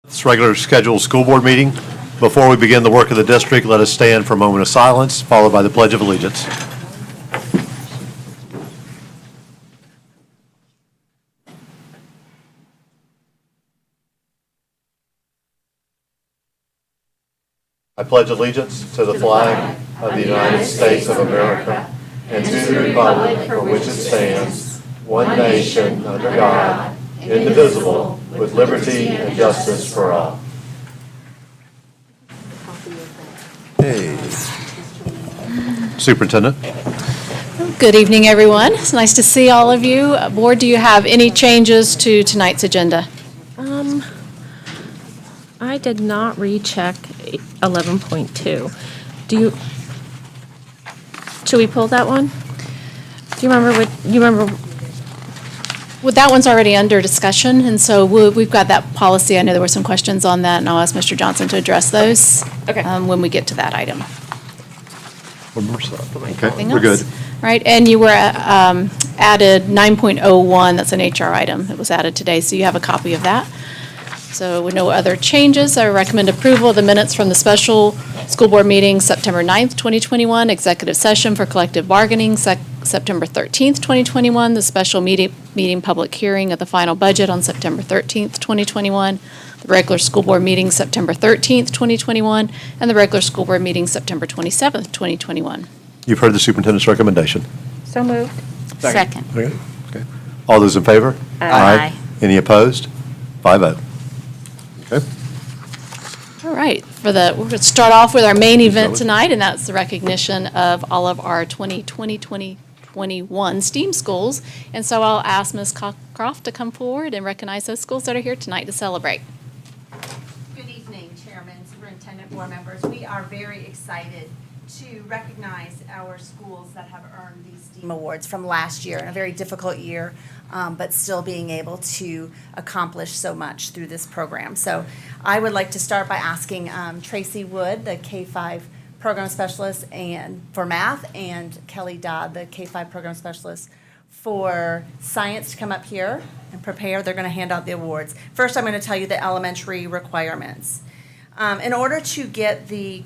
This regular scheduled school board meeting. Before we begin the work of the district, let us stand for a moment of silence, followed by the Pledge of Allegiance. I pledge allegiance to the flag of the United States of America and to the republic for which it stands, one nation, under God, indivisible, with liberty and justice for all. Hey. Superintendent. Good evening, everyone. It's nice to see all of you. Board, do you have any changes to tonight's agenda? I did not recheck 11.2. Should we pull that one? Do you remember? Well, that one's already under discussion, and so we've got that policy. I know there were some questions on that, and I'll ask Mr. Johnson to address those when we get to that item. One more stuff. Okay, Anything we're else? good. Right, and you were added 9.01, that's an HR item that was added today, so you have a copy of that. So with no other changes, I recommend approval of the minutes from the special school board meeting September 9th, 2021, executive session for collective bargaining September 13th, 2021, the special meeting public hearing of the final budget on September 13th, 2021, the regular school board meeting September 13th, 2021, and the regular school board meeting September 27th, 2021. You've heard the superintendent's recommendation. So moved. Second. Okay. All those in favor? Aye. Any opposed? 5-0. Okay. All right, we're going to start off with our main event tonight, and that's the recognition of all of our 2020-2021 STEAM schools. And so I'll ask Ms. Cockcroft to come forward and recognize those schools that are here tonight to celebrate. Good evening, Chairman, Superintendent, board members. We are very excited to recognize our schools that have earned these STEAM awards from last year, in a very difficult year, but still being able to accomplish so much through this program. So I would like to start by asking Tracy Wood, the K-5 program specialist and for math, and Kelly Dodd, the K-5 program specialist for science, to come up here and prepare. They're going to hand out the awards. First, I'm going to tell you the elementary requirements. In order to get the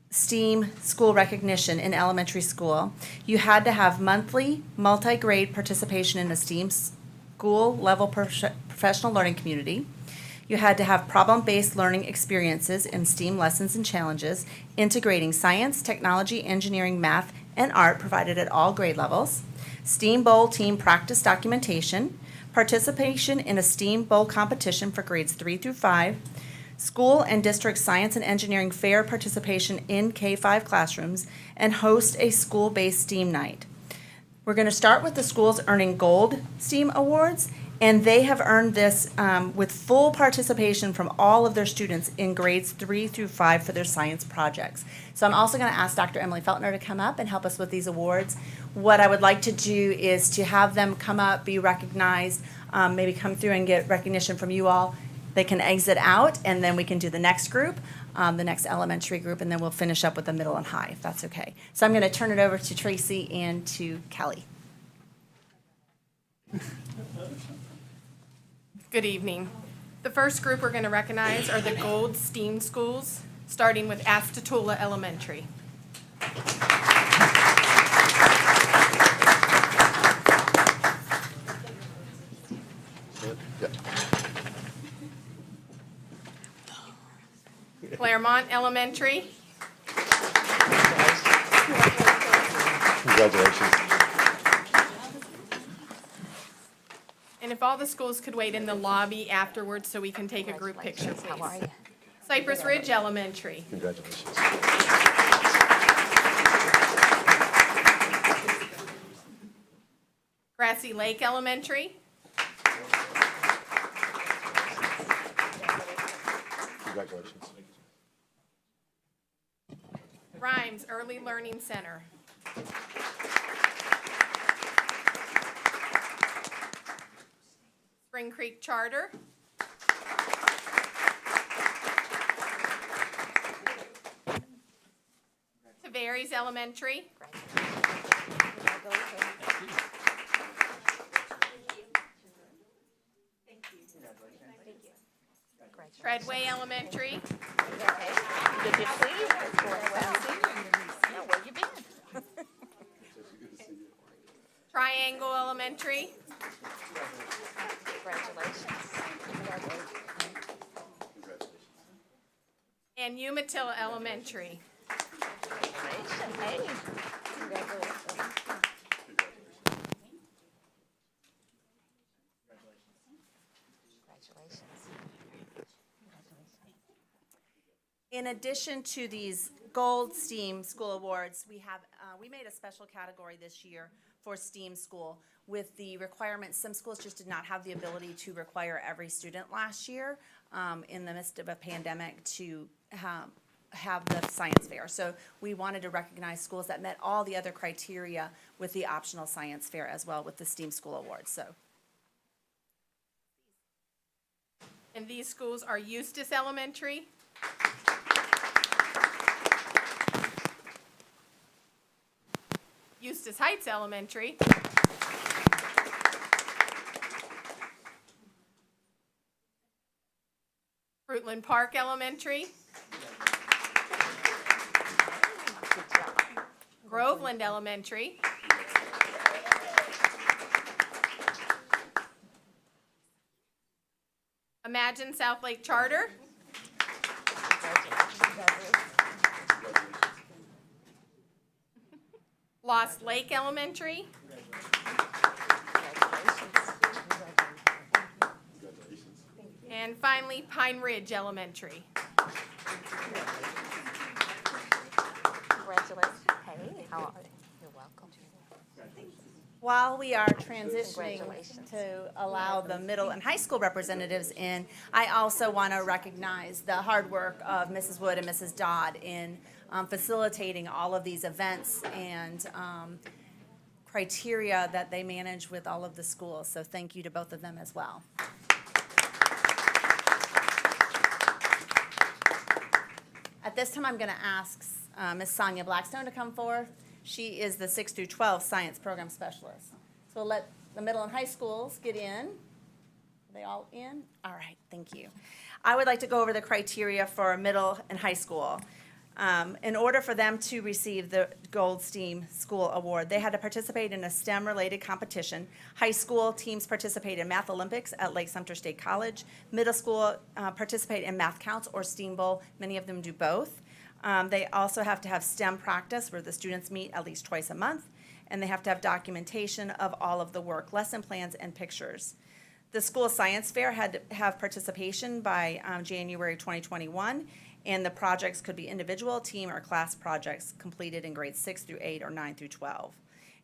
STEAM school recognition in elementary school, you had to have monthly multi-grade participation in a STEAM school level professional learning community. You had to have problem-based learning experiences in STEAM lessons and challenges, integrating science, technology, engineering, math, and art provided at all grade levels. STEAM Bowl team practice documentation, participation in a STEAM Bowl competition for grades 3 through 5, school and district science and engineering fair participation in K-5 classrooms, and host a school-based STEAM night. We're going to start with the schools earning gold STEAM awards, and they have earned this with full participation from all of their students in grades 3 through 5 for their science projects. So I'm also going to ask Dr. Emily Feltner to come up and help us with these awards. What I would like to do is to have them come up, be recognized, maybe come through and get recognition from you all. They can exit out, and then we can do the next group, the next elementary group, and then we'll finish up with the middle and high, if that's okay. So I'm going to turn it over to Tracy and to Kelly. Good evening. The first group we're going to recognize are the Gold STEAM schools, starting with Astatula Elementary. Claremont Elementary. Congratulations. And if all the schools could wait in the lobby afterwards so we can take a group picture, please. How are you? Cypress Ridge Elementary. Congratulations. Grassy Lake Elementary. Congratulations. Rhymes Early Learning Center. Spring Creek Charter. Tavares Elementary. Redway Elementary, Good to see you. Yeah, where you been? Triangle Elementary, Congratulations. and Umatilla Elementary. Congratulations. Hey. Congratulations. In addition to these Gold STEAM School Awards, we made a special category this year for STEAM School with the requirements. Some schools just did not have the ability to require every student last year in the midst of a pandemic to have the science fair. So we wanted to recognize schools that met all the other criteria with the optional science fair as well with the STEAM School Awards. So And these schools are Eustis Elementary, Eustis Heights Elementary, Fruitland Park Elementary, Good job. Groveland Elementary, Imagine South Lake Charter, Lost Lake Elementary, and finally Pine Ridge Elementary. Congratulations. Hey, how are you? You're welcome. while we are transitioning Congratulations. to allow the middle and high school representatives in, I also want to recognize the hard work of Mrs. Wood and Mrs. Dodd in facilitating all of these events and criteria that they manage with all of the schools. So thank you to both of them as well. At this time, I'm going to ask Ms. Sonia Blackstone to come forth. She is the 6 through 12 science program specialist. So we'll let the middle and high schools get in. Are they all in? All right, thank you. I would like to go over the criteria for middle and high school. In order for them to receive the Gold STEAM School Award, they had to participate in a STEM-related competition. High school teams participate in Math Olympics at Lake Sumter State College. Middle school participate in Math Counts or STEAM Bowl. Many of them do both. They also have to have STEM practice where the students meet at least twice a month, and they have to have documentation of all of the work, lesson plans, and pictures. The school science fair had to have participation by January 2021, and the projects could be individual, team, or class projects completed in grades 6 through 8 or 9 through 12.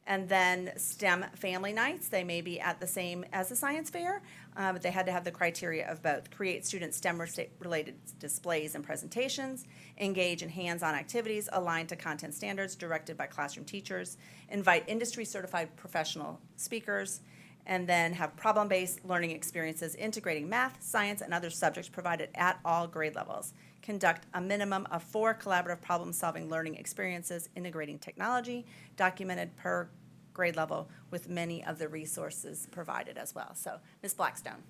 And then STEM family nights, they may be at the same as the science fair, but they had to have the criteria of both. Create student STEM-related displays and presentations, engage in hands-on activities aligned to content standards directed by classroom teachers, invite industry-certified professional speakers, and then have problem-based learning experiences integrating math, science, and other subjects provided at all grade levels. Conduct a minimum of 4 collaborative problem-solving learning experiences integrating technology, documented per grade level with many of the resources provided as well. So, Ms. Blackstone.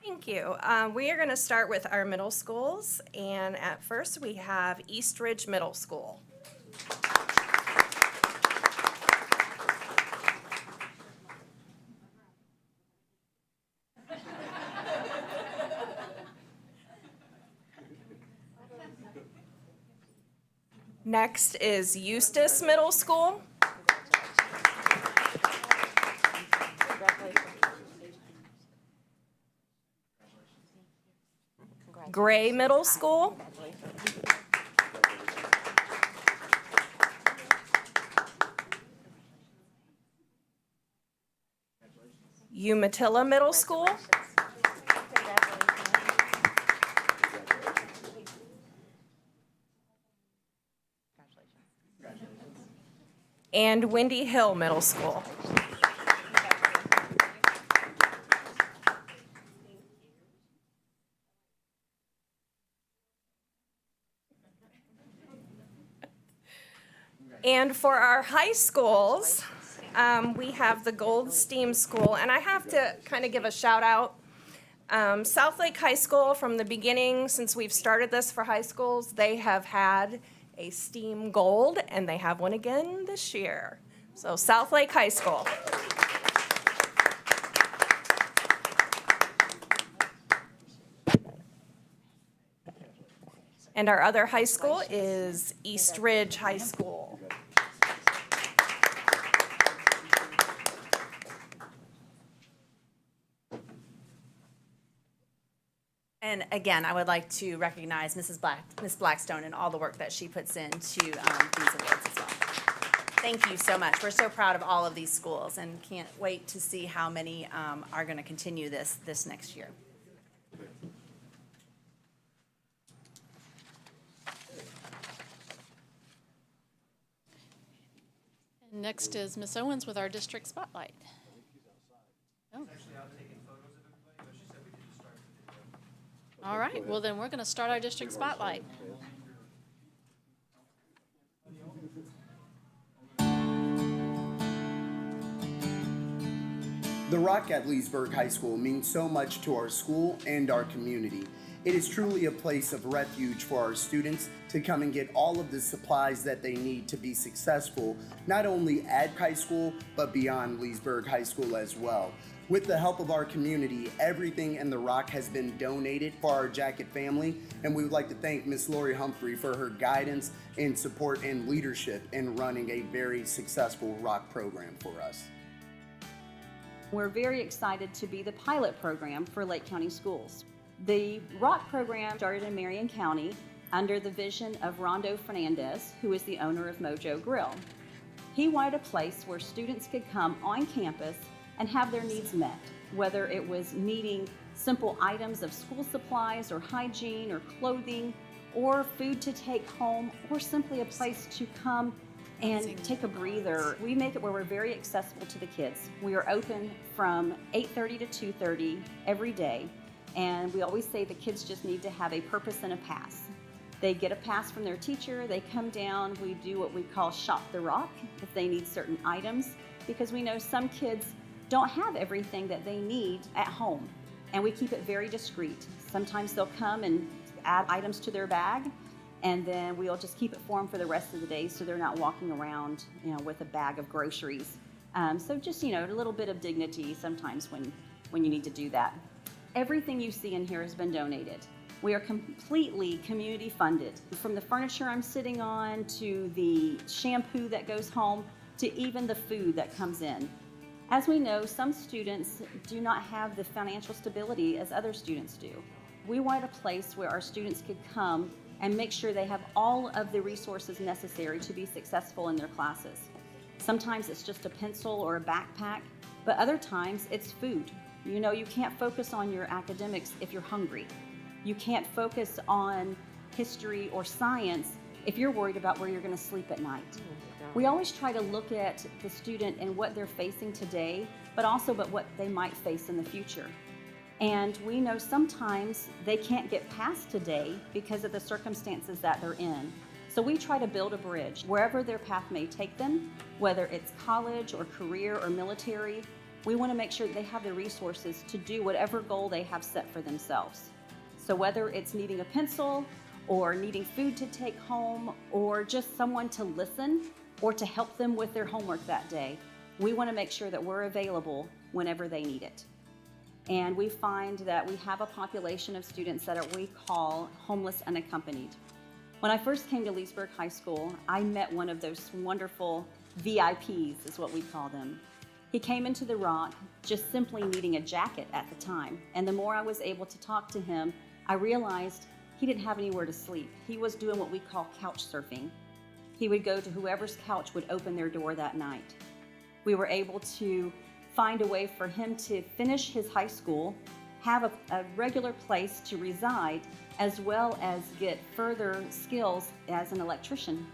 Thank you. We are going to start with our middle schools, and at first we have East Ridge Middle School. Next is Eustis Middle School. Gray Middle School. Umatilla Middle School. And Windy Hill Middle School. And for our high schools, we have the Gold STEAM School, and I have to kind of give a shout out Southlake High School, from the beginning, since we've started this for high schools, they have had a STEAM Gold, and they have one again this year. So Southlake High School. And our other high school is East Ridge High School. And again, I would like to recognize Miss Blackstone and all the work that she puts into these awards as well. Thank you so much. We're so proud of all of these schools and can't wait to see how many are going to continue this next year. Next is Ms. Owens with our district spotlight. Oh. All right, well then we're going to start our district spotlight. The Rock at Leesburg High School means so much to our school and our community. It is truly a place of refuge for our students to come and get all of the supplies that they need to be successful, not only at high school, but beyond Leesburg High School as well. With the help of our community, everything in the Rock has been donated for our Jacket family, and we would like to thank Miss Lori Humphrey for her guidance and support and leadership in running a very successful Rock program for us. We're very excited to be the pilot program for Lake County Schools. The ROC program started in Marion County under the vision of Rondo Fernandez, who is the owner of Mojo Grill. He wanted a place where students could come on campus and have their needs met, whether it was needing simple items of school supplies or hygiene or clothing or food to take home, or simply a place to come and take a breather. We make it where we're very accessible to the kids. We are open from 8:30 to 2:30 every day, and we always say the kids just need to have a purpose and a pass. They get a pass from their teacher, they come down, we do what we call Shop the Rock if they need certain items, because we know some kids don't have everything that they need at home, and we keep it very discreet. Sometimes they'll come and add items to their bag, and then we'll just keep it for them for the rest of the day so they're not walking around, with a bag of groceries. So just, a little bit of dignity sometimes when you need to do that. Everything you see in here has been donated. We are completely community funded. From the furniture I'm sitting on, to the shampoo that goes home, to even the food that comes in. As we know, some students do not have the financial stability as other students do. We want a place where our students could come and make sure they have all of the resources necessary to be successful in their classes. Sometimes it's just a pencil or a backpack, but other times it's food. You can't focus on your academics if you're hungry. You can't focus on history or science if you're worried about where you're going to sleep at night. We always try to look at the student and what they're facing today, but what they might face in the future. And we know sometimes they can't get past today because of the circumstances that they're in. So we try to build a bridge wherever their path may take them, whether it's college or career or military. We want to make sure that they have the resources to do whatever goal they have set for themselves. So whether it's needing a pencil or needing food to take home or just someone to listen or to help them with their homework that day, we want to make sure that we're available whenever they need it. And we find that we have a population of students that we call homeless unaccompanied. When I first came to Leesburg High School, I met one of those wonderful VIPs, is what we call them. He came into the Rock just simply needing a jacket at the time. And the more I was able to talk to him, I realized he didn't have anywhere to sleep. He was doing what we call couch surfing. He would go to whoever's couch would open their door that night. We were able to find a way for him to finish his high school, have a regular place to reside, as well as get further skills as an electrician.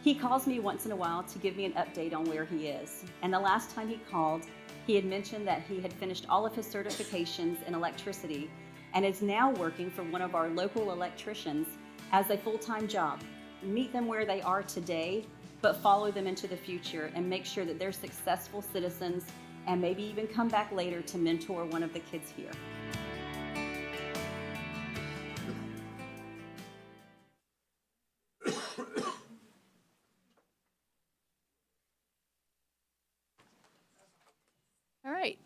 He calls me once in a while to give me an update on where he is. And the last time he called, he had mentioned that he had finished all of his certifications in electricity and is now working for one of our local electricians as a full-time job. Meet them where they are today, but follow them into the future and make sure that they're successful citizens, and maybe even come back later to mentor one of the kids here. All right.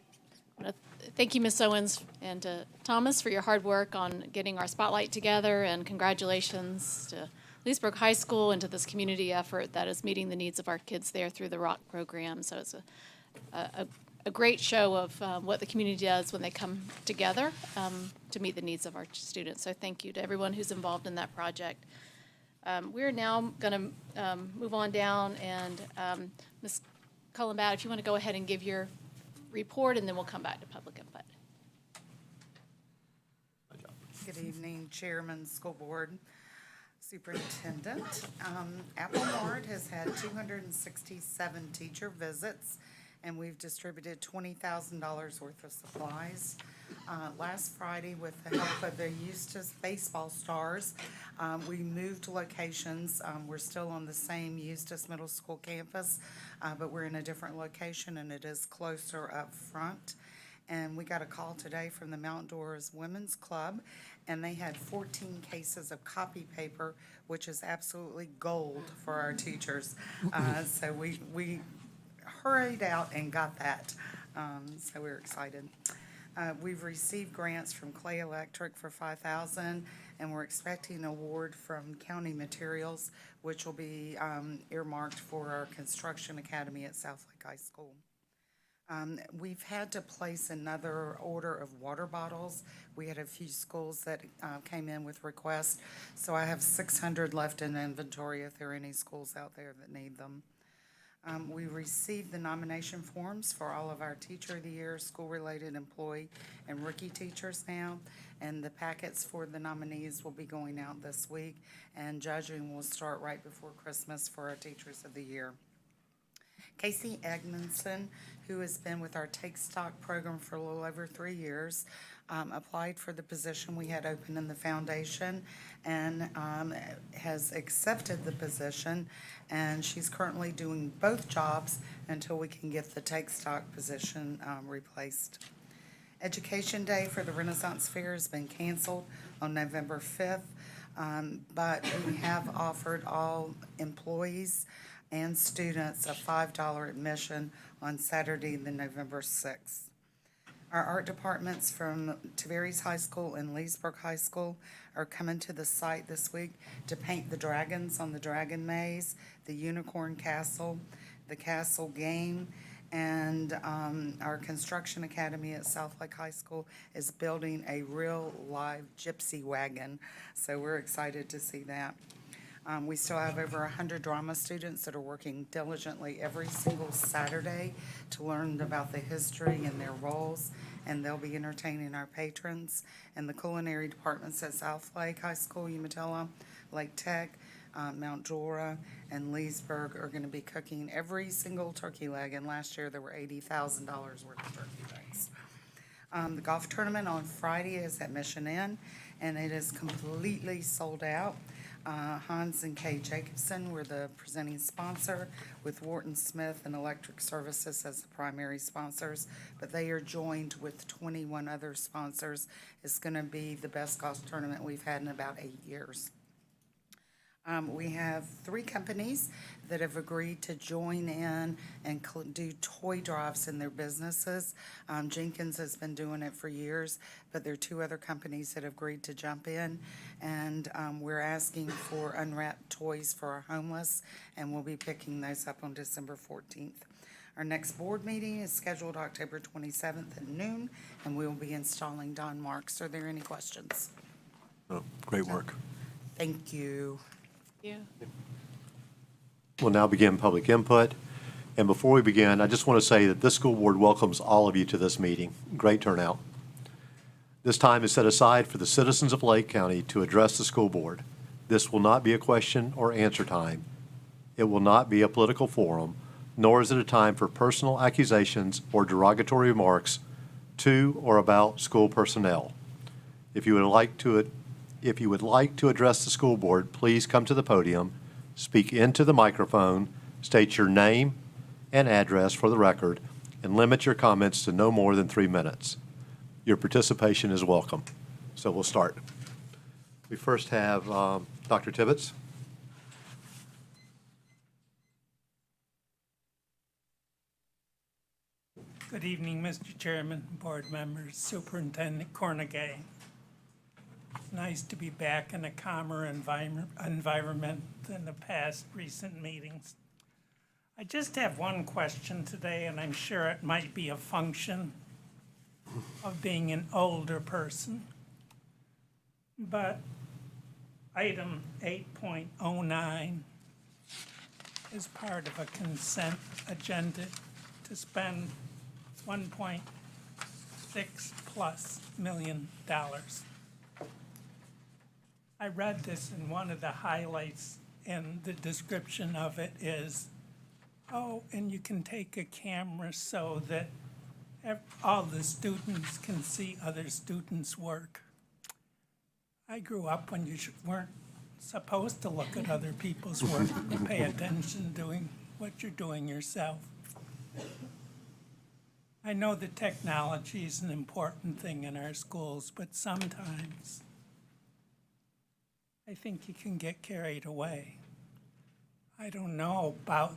Thank you, Ms. Owens and Thomas, for your hard work on getting our spotlight together, and congratulations to Leesburg High School and to this community effort that is meeting the needs of our kids there through the ROC program. So it's a great show of what the community does when they come together to meet the needs of our students. So thank you to everyone who's involved in that project. We're now going to move on down, and Ms. Cullenbat, if you want to go ahead and give your report, and then we'll come back to public input. Good evening, Chairman, School Board, Superintendent. Apple Mart has had 267 teacher visits, and we've distributed $20,000 worth of supplies. Last Friday, with the help of the Eustis Baseball Stars, we moved locations. We're still on the same Eustis Middle School campus, but we're in a different location, and it is closer up front. And we got a call today from the Mount Doris Women's Club, and they had 14 cases of copy paper, which is absolutely gold for our teachers. So we hurried out and got that, so we're excited. We've received grants from Clay Electric for $5,000, and we're expecting an award from County Materials, which will be earmarked for our construction academy at South Lake High School. We've had to place another order of water bottles. We had a few schools that came in with requests, so I have 600 left in inventory if there are any schools out there that need them. We received the nomination forms for all of our Teacher of the Year, school-related employee, and rookie teachers now, and the packets for the nominees will be going out this week, and judging will start right before Christmas for our Teachers of the Year. Casey Edmondson, who has been with our Take Stock program for a little over 3 years, applied for the position we had open in the foundation and has accepted the position, and she's currently doing both jobs until we can get the Take Stock position replaced. Education Day for the Renaissance Fair has been canceled on November 5th, but we have offered all employees and students a $5 admission on Saturday, the November 6th. Our art departments from Tavares High School and Leesburg High School are coming to the site this week to paint the dragons on the Dragon Maze, the Unicorn Castle, the Castle Game, and our construction academy at South Lake High School is building a real live gypsy wagon, so we're excited to see that. We still have over 100 drama students that are working diligently every single Saturday to learn about the history and their roles, and they'll be entertaining our patrons. And the culinary departments at South Lake High School, Umatilla, Lake Tech, Mount Dora, and Leesburg are going to be cooking every single turkey leg, and last year there were $80,000 worth of turkey legs. The golf tournament on Friday is at Mission Inn, and it is completely sold out. Hans and Kay Jacobson were the presenting sponsor, with Wharton Smith and Electric Services as the primary sponsors, but they are joined with 21 other sponsors. It's going to be the best golf tournament we've had in about 8 years. We have 3 companies that have agreed to join in and do toy drives in their businesses. Jenkins has been doing it for years, but there are 2 other companies that have agreed to jump in, and we're asking for unwrapped toys for our homeless, and we'll be picking those up on December 14th. Our next board meeting is scheduled October 27th at noon, and we will be installing Don Marks. Are there any questions? Oh, great work. Thank you. Yeah. We'll now begin public input. And before we begin, I just want to say that this school board welcomes all of you to this meeting. Great turnout. This time is set aside for the citizens of Lake County to address the school board. This will not be a question or answer time. It will not be a political forum, nor is it a time for personal accusations or derogatory remarks to or about school personnel. If you would like to address the school board, please come to the podium, speak into the microphone, state your name and address for the record, and limit your comments to no more than 3 minutes. Your participation is welcome. So we'll start. We first have Dr. Tibbetts. Good evening, Mr. Chairman, board members, Superintendent Cornegay. It's nice to be back in a calmer environment than the past recent meetings. I just have one question today, and I'm sure it might be a function of being an older person. But item 8.09 is part of a consent agenda to spend $1.6+ million. I read this, and one of the highlights in the description of it is, oh, and you can take a camera so that all the students can see other students' work. I grew up when you weren't supposed to look at other people's work, but pay attention doing what you're doing yourself. I know that technology is an important thing in our schools, but sometimes I think you can get carried away. I don't know about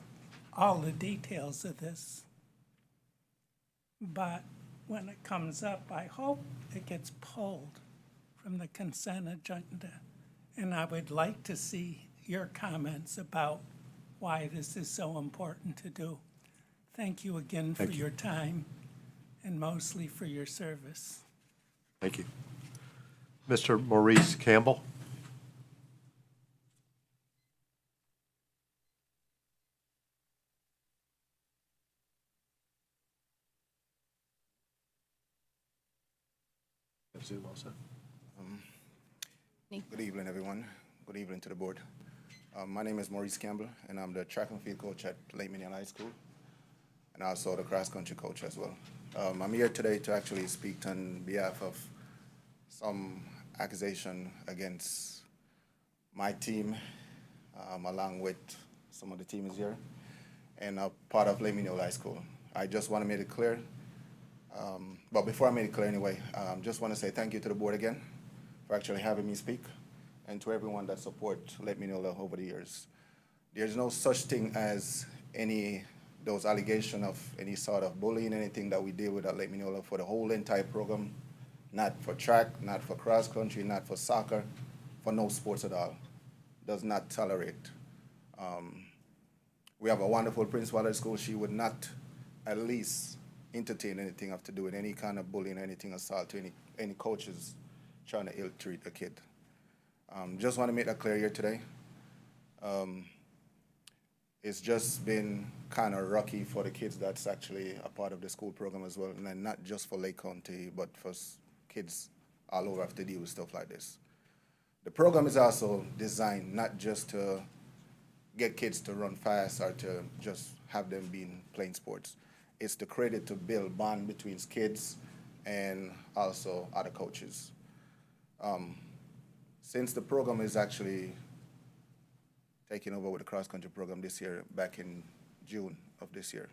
all the details of this, but when it comes up, I hope it gets pulled from the consent agenda. And I would like to see your comments about why this is so important to do. Thank you again for your time and mostly for your service. Thank you. Mr. Maurice Campbell? Zoom also. Good evening, everyone. Good evening to the board. My name is Maurice Campbell, and I'm the track and field coach at Lake Minion High School, and also the cross-country coach as well. I'm here today to actually speak on behalf of some accusation against my team, along with some of the teams here, and a part of Lake Minion High School. I just want to make it clear, but before I make it clear anyway, just want to say thank you to the board again for actually having me speak, and to everyone that supports Lake Minion over the years. There's no such thing as those allegations of any sort of bullying, anything that we deal with at Lake Minion for the whole entire program, not for track, not for cross country, not for soccer, for no sports at all. Does not tolerate. We have a wonderful principal at school. She would not at least entertain anything have to do with any kind of bullying, anything assault to any coaches trying to ill-treat a kid. Just want to make that clear here today. It's just been kind of rocky for the kids that's actually a part of the school program as well, and then not just for Lake County, but for kids all over have to deal with stuff like this. The program is also designed not just to get kids to run fast or to just have them playing sports. It's to create it to build bond between kids and also other coaches. Since the program is actually taking over with the cross-country program this year, back in June of this year,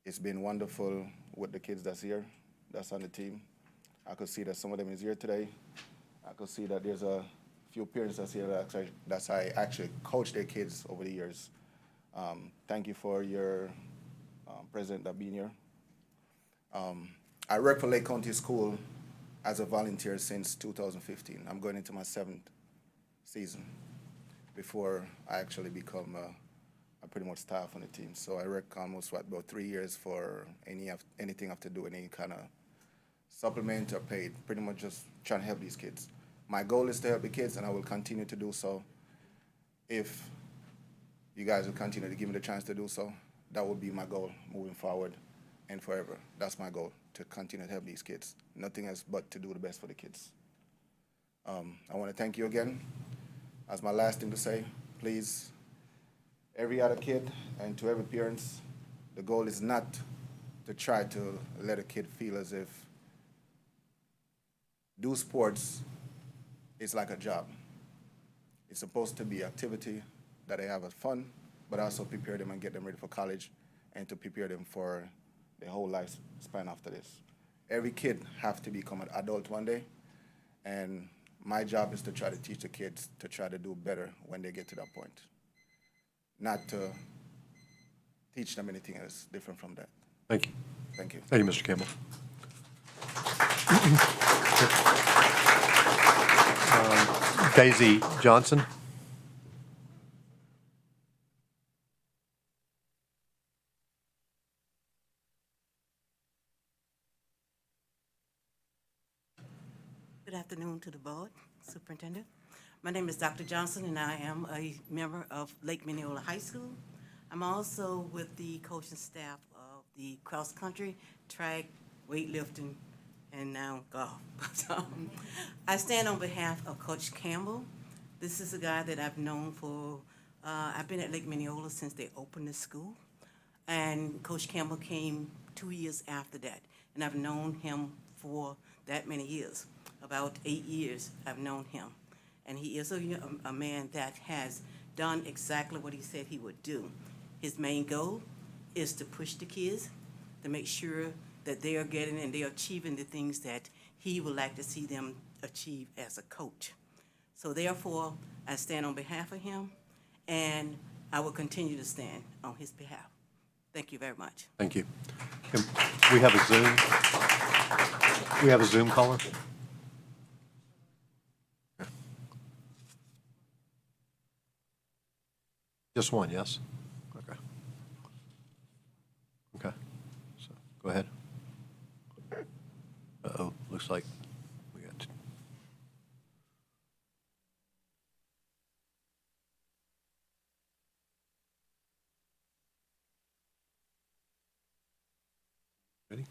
it's been wonderful with the kids that's here, that's on the team. I could see that some of them is here today. I could see that there's a few parents that's here that I actually coached their kids over the years. Thank you for your president that being here. I work for Lake County School as a volunteer since 2015. I'm going into my 7th season before I actually become a pretty much staff on the team. So I work almost about 3 years for anything I have to do with any kind of supplement or paid, pretty much just trying to help these kids. My goal is to help the kids, and I will continue to do so. If you guys will continue to give me the chance to do so, that will be my goal moving forward and forever. That's my goal, to continue to help these kids. Nothing else but to do the best for the kids. I want to thank you again. As my last thing to say, please, every other kid and to every parents, the goal is not to try to let a kid feel as if do sports is like a job. It's supposed to be activity that they have as fun, but also prepare them and get them ready for college and to prepare them for their whole lifespan after this. Every kid have to become an adult one day, and my job is to try to teach the kids to try to do better when they get to that point, not to teach them anything else different from that. Thank you. Thank you. Thank you, Mr. Campbell. Daisy Johnson. Good afternoon to the board, Superintendent. My name is Dr. Johnson, and I am a member of Lake Mineola High School. I'm also with the coaching staff of the cross-country, track, weightlifting, and now golf. I stand on behalf of Coach Campbell. This is a guy that I've known for, I've been at Lake Mineola since they opened the school. And Coach Campbell came 2 years after that. And I've known him for that many years. About 8 years I've known him. And he is a man that has done exactly what he said he would do. His main goal is to push the kids, to make sure that they are getting and they are achieving the things that he would like to see them achieve as a coach. So therefore, I stand on behalf of him, and I will continue to stand on his behalf. Thank you very much. Thank you. And we have a Zoom. We have a Zoom caller. Just one, yes? Okay. Okay. So go ahead. Uh-oh, looks like we got. Ready?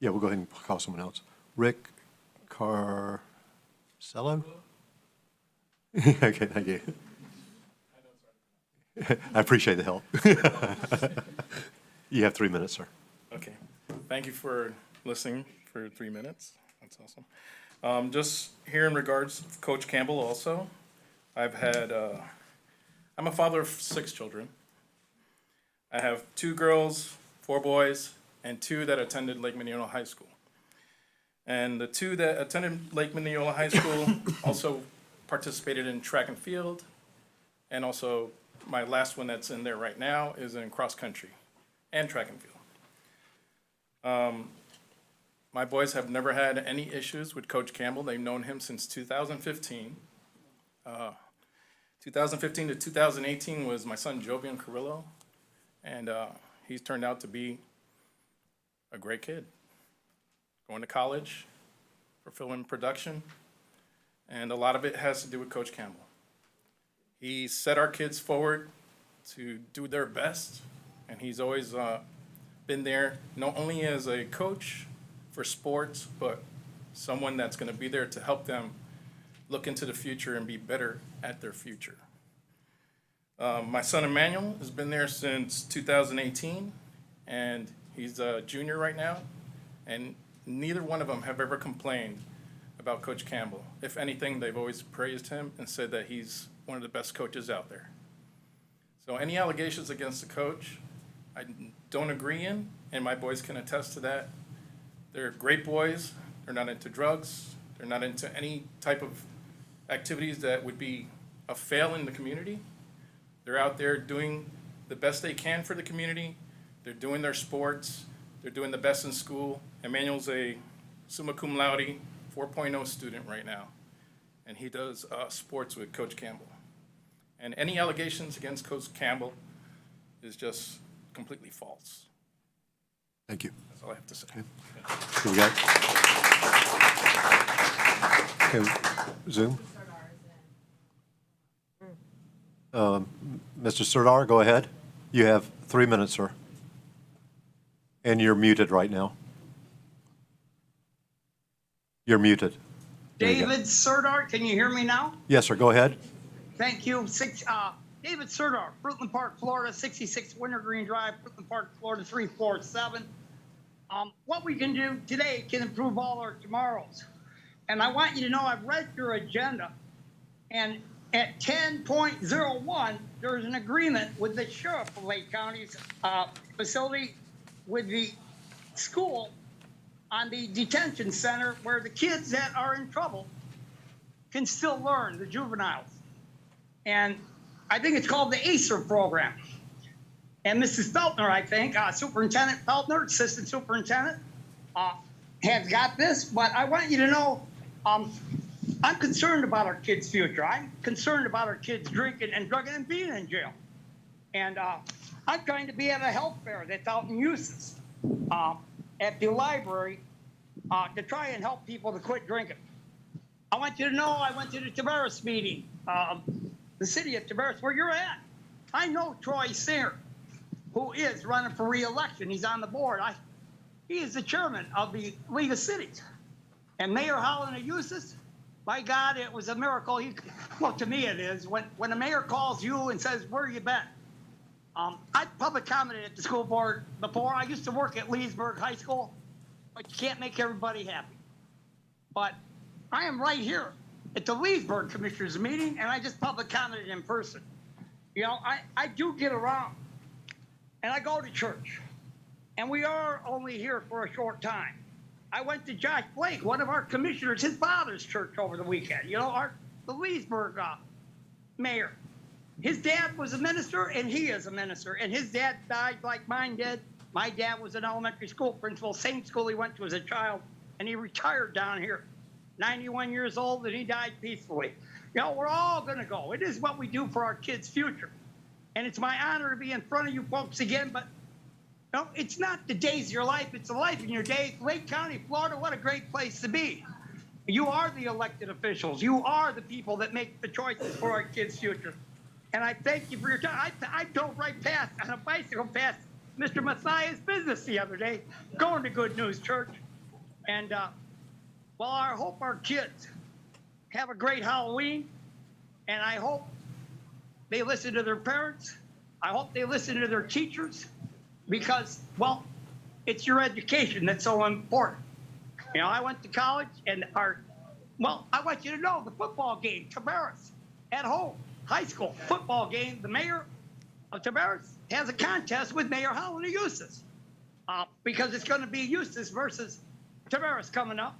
Yeah, we'll go ahead and call someone else. Rick Carcello? Okay, thank you. I appreciate the help. You have 3 minutes, sir. Okay. Thank you for listening for 3 minutes. That's awesome. Just here in regards to Coach Campbell also, I'm a father of 6 children. I have 2 girls, 4 boys, and 2 that attended Lake Mineola High School. And the 2 that attended Lake Mineola High School also participated in track and field, and also my last one that's in there right now is in cross country and track and field. My boys have never had any issues with Coach Campbell. They've known him since 2015. 2015 to 2018 was my son Jovian Carrillo, and he's turned out to be a great kid. Going to college, fulfilling production, and a lot of it has to do with Coach Campbell. He set our kids forward to do their best, and he's always been there, not only as a coach for sports, but someone that's going to be there to help them look into the future and be better at their future. My son Emmanuel has been there since 2018, and he's a junior right now, and neither one of them have ever complained about Coach Campbell. If anything, they've always praised him and said that he's one of the best coaches out there. So any allegations against the coach, I don't agree in, and my boys can attest to that. They're great boys. They're not into drugs. They're not into any type of activities that would be a fail in the community. They're out there doing the best they can for the community. They're doing their sports. They're doing the best in school. Emmanuel's a summa cum laude 4.0 student right now, and he does sports with Coach Campbell. And any allegations against Coach Campbell is just completely false. Thank you. That's all I have to say. Okay. We got. Okay, Zoom. Mr. Serdar, go ahead. You have 3 minutes, sir. And you're muted right now. You're muted. There you go. David Serdar, can you hear me now? Yes, sir. Go ahead. Thank you. David Serdar, Fruitland Park, Florida, 66 Wintergreen Drive, Fruitland Park, Florida, 347. What we can do today can improve all our tomorrows. And I want you to know I've read your agenda. And at 10.01, there's an agreement with the Sheriff of Lake County's facility with the school on the detention center where the kids that are in trouble can still learn, the juveniles. And I think it's called the ACER program. And Mrs. Feltner, I think, Superintendent Feltner, Assistant Superintendent, has got this. But I want you to know, I'm concerned about our kids' future. I'm concerned about our kids drinking and drugging and being in jail. And I'm trying to be at a health fair that's out in Eustis, at the library, to try and help people to quit drinking. I want you to know I went to the Tavares meeting, the city of Tavares, where you're at. I know Troy Singer, who is running for re-election. He's on the board. He is the chairman of the League of Cities. And Mayor Holland of Eustis, by God, it was a miracle. Well, to me it is. When the mayor calls you and says, where you been? I public commented at the school board before. I used to work at Leesburg High School, but you can't make everybody happy. But I am right here at the Leesburg Commissioners meeting, and I just public commented in person. You know, I do get around, and I go to church, and we are only here for a short time. I went to Josh Blake, one of our commissioners, his father's church over the weekend. You know, the Leesburg mayor. His dad was a minister, and he is a minister. And his dad died like mine did. My dad was an elementary school principal, same school he went to as a child, and he retired down here, 91 years old, and he died peacefully. You know, we're all going to go. It is what we do for our kids' future. And it's my honor to be in front of you folks again, but no, it's not the days of your life, it's the life in your days. Lake County, Florida, what a great place to be. You are the elected officials. You are the people that make the choices for our kids' future. And I thank you for your time. I drove right past, on a bicycle past Mr. Messiah's business the other day, going to Good News Church. And, well, I hope our kids have a great Halloween. And I hope they listen to their parents. I hope they listen to their teachers. Because, well, it's your education that's so important. You know, I went to college, and I want you to know the football game, Tavares, at home. High school football game, the mayor of Tavares has a contest with Mayor Holland of Eustis, because it's going to be Eustis versus Tavares coming up.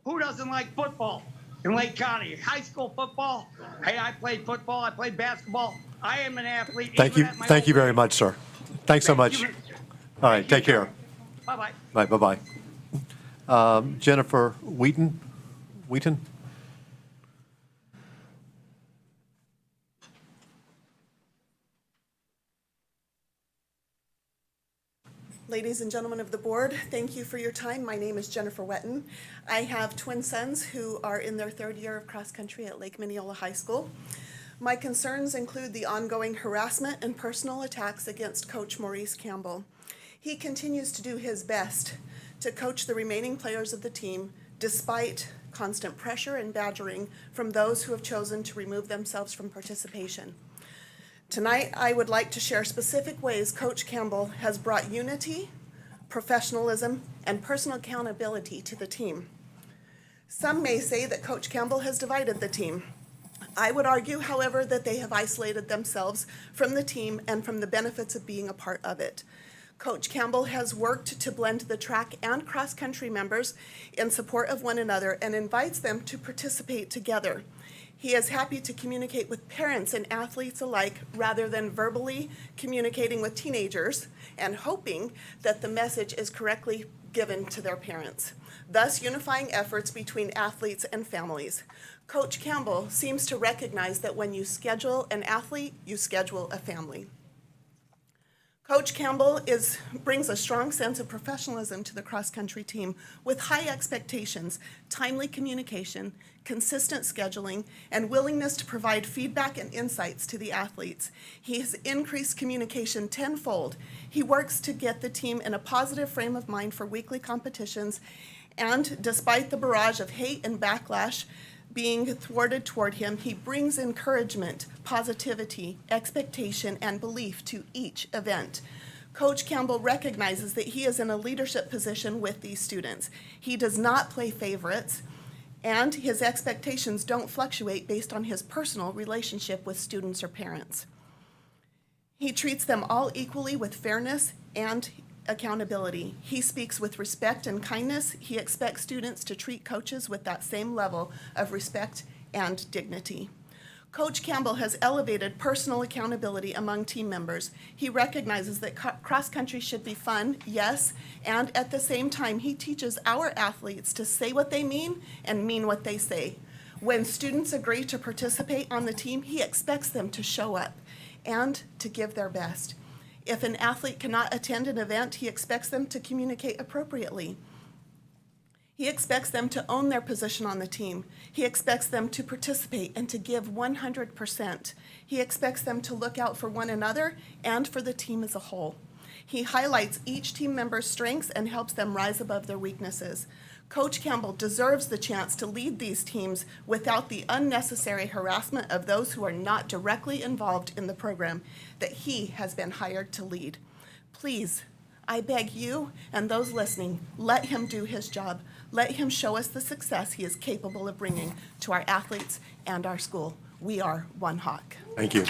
Who doesn't like football in Lake County? High school football. Hey, I played football. I played basketball. I am an athlete. Thank you very much, sir. Thanks so much. All right, take care. Bye-bye. Right, bye-bye. Jennifer Wheaton? Ladies and gentlemen of the board, thank you for your time. My name is Jennifer Wetton. I have twin sons who are in their third year of cross-country at Lake Mineola High School. My concerns include the ongoing harassment and personal attacks against Coach Maurice Campbell. He continues to do his best to coach the remaining players of the team despite constant pressure and badgering from those who have chosen to remove themselves from participation. Tonight, I would like to share specific ways Coach Campbell has brought unity, professionalism, and personal accountability to the team. Some may say that Coach Campbell has divided the team. I would argue, however, that they have isolated themselves from the team and from the benefits of being a part of it. Coach Campbell has worked to blend the track and cross-country members in support of one another and invites them to participate together. He is happy to communicate with parents and athletes alike rather than verbally communicating with teenagers and hoping that the message is correctly given to their parents, thus unifying efforts between athletes and families. Coach Campbell seems to recognize that when you schedule an athlete, you schedule a family. Coach Campbell brings a strong sense of professionalism to the cross-country team with high expectations, timely communication, consistent scheduling, and willingness to provide feedback and insights to the athletes. He has increased communication tenfold. He works to get the team in a positive frame of mind for weekly competitions, and despite the barrage of hate and backlash being thwarted toward him, he brings encouragement, positivity, expectation, and belief to each event. Coach Campbell recognizes that he is in a leadership position with these students. He does not play favorites, and his expectations don't fluctuate based on his personal relationship with students or parents. He treats them all equally with fairness and accountability. He speaks with respect and kindness. He expects students to treat coaches with that same level of respect and dignity. Coach Campbell has elevated personal accountability among team members. He recognizes that cross-country should be fun, yes, and at the same time, he teaches our athletes to say what they mean and mean what they say. When students agree to participate on the team, he expects them to show up and to give their best. If an athlete cannot attend an event, he expects them to communicate appropriately. He expects them to own their position on the team. He expects them to participate and to give 100%. He expects them to look out for one another and for the team as a whole. He highlights each team member's strengths and helps them rise above their weaknesses. Coach Campbell deserves the chance to lead these teams without the unnecessary harassment of those who are not directly involved in the program that he has been hired to lead. Please, I beg you and those listening, let him do his job. Let him show us the success he is capable of bringing to our athletes and our school. We are One Hawk. Thank you.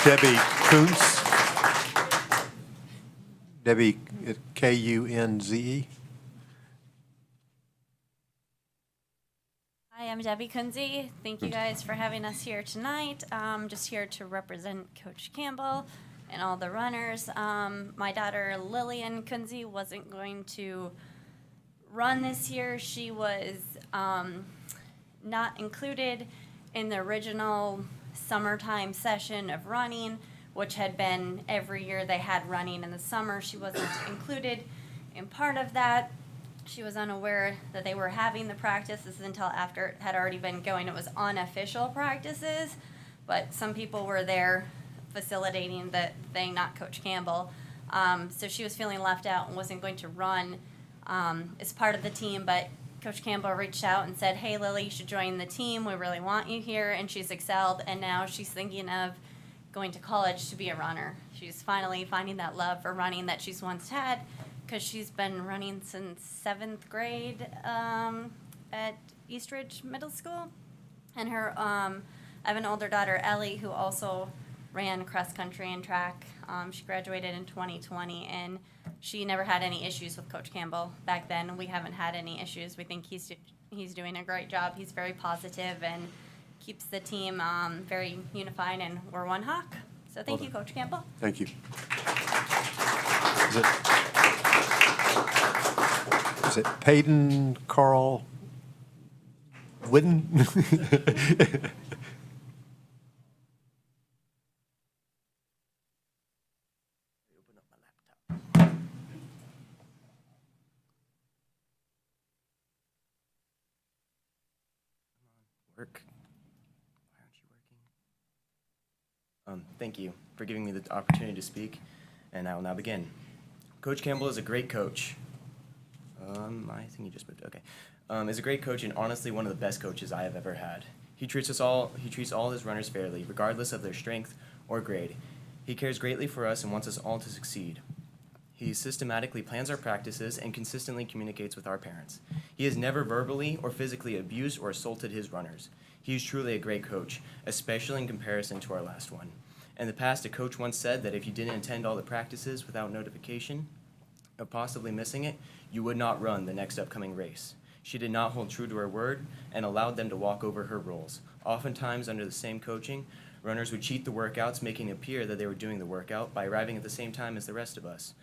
Debbie Kuntz. Debbie, Kunze. Hi, I'm Debbie Kunze. Thank you guys for having us here tonight. I'm just here to represent Coach Campbell and all the runners. My daughter Lillian Kunze wasn't going to run this year. She was not included in the original summertime session of running, which had been every year they had running in the summer. She wasn't included in part of that. She was unaware that they were having the practices until after it had already been going. It was unofficial practices, but some people were there facilitating the thing, not Coach Campbell. So she was feeling left out and wasn't going to run as part of the team, but Coach Campbell reached out and said, hey, Lily, you should join the team. We really want you here. And she's excelled, and now she's thinking of going to college to be a runner. She's finally finding that love for running that she's once had, because she's been running since 7th grade at Eastridge Middle School. And her, I have an older daughter, Ellie, who also ran cross country and track. She graduated in 2020, and she never had any issues with Coach Campbell back then. We haven't had any issues. We think he's doing a great job. He's very positive and keeps the team very unified, and we're One Hawk. So thank you, Coach Campbell. Thank you. Is it Peyton Carl Whidden? Work. Why aren't you working? Thank you for giving me the opportunity to speak, and I will now begin. Coach Campbell is a great coach. I think he just moved. Okay. Is a great coach and honestly one of the best coaches I have ever had. He treats all his runners fairly, regardless of their strength or grade. He cares greatly for us and wants us all to succeed. He systematically plans our practices and consistently communicates with our parents. He has never verbally or physically abused or assaulted his runners. He is truly a great coach, especially in comparison to our last one. In the past, a coach once said that if you didn't attend all the practices without notification of possibly missing it, you would not run the next upcoming race. She did not hold true to her word and allowed them to walk over her rules. Oftentimes, under the same coaching, runners would cheat the workouts, making it appear that they were doing the workout by arriving at the same time as the rest of us,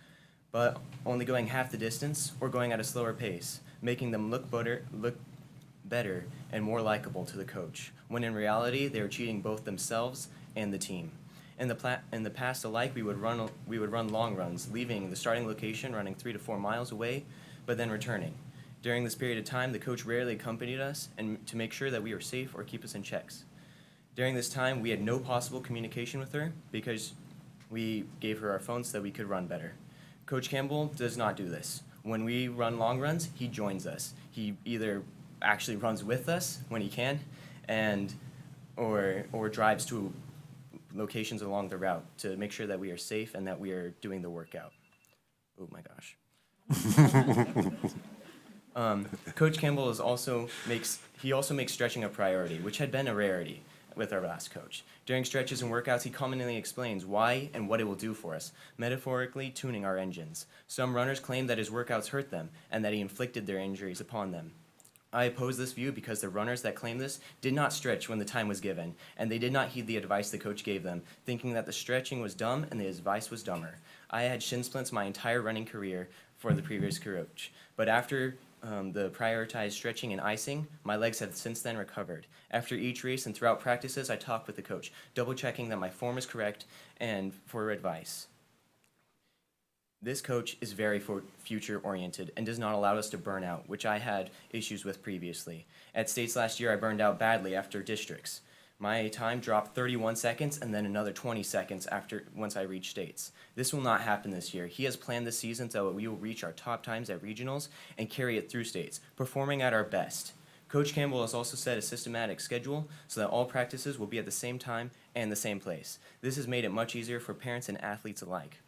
but only going half the distance or going at a slower pace, making them look better and more likable to the coach, when in reality they were cheating both themselves and the team. In the past alike, we would run long runs, leaving the starting location running 3 to 4 miles away, but then returning. During this period of time, the coach rarely accompanied us and to make sure that we were safe or keep us in checks. During this time, we had no possible communication with her because we gave her our phones so that we could run better. Coach Campbell does not do this. When we run long runs, he joins us. He either actually runs with us when he can, or drives to locations along the route to make sure that we are safe and that we are doing the workout. Oh my gosh. Coach Campbell also makes stretching a priority, which had been a rarity with our last coach. During stretches and workouts, he commonly explains why and what it will do for us, metaphorically tuning our engines. Some runners claim that his workouts hurt them and that he inflicted their injuries upon them. I oppose this view because the runners that claim this did not stretch when the time was given, and they did not heed the advice the coach gave them, thinking that the stretching was dumb and the advice was dumber. I had shin splints my entire running career for the previous coach, but after the prioritized stretching and icing, my legs have since then recovered. After each race and throughout practices, I talk with the coach, double-checking that my form is correct and for advice. This coach is very future-oriented and does not allow us to burn out, which I had issues with previously. At states last year, I burned out badly after districts. My time dropped 31 seconds and then another 20 seconds once I reached states. This will not happen this year. He has planned this season so that we will reach our top times at regionals and carry it through states, performing at our best. Coach Campbell has also set a systematic schedule so that all practices will be at the same time and the same place. This has made it much easier for parents and athletes alike.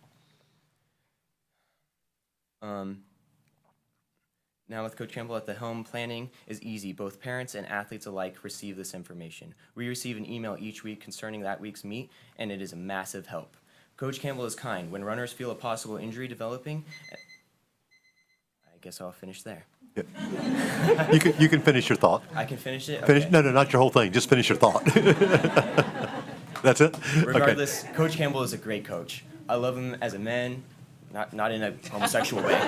Now with Coach Campbell at the helm, planning is easy. Both parents and athletes alike receive this information. We receive an email each week concerning that week's meet, and it is a massive help. Coach Campbell is kind. When runners feel a possible injury developing, I guess I'll finish there. Yeah. You can finish your thought. I can finish it? Finish, Okay. no, not your whole thing. Just finish your thought. That's it? Regardless, Coach Campbell is a great coach. I love him as a man, not in a homosexual way,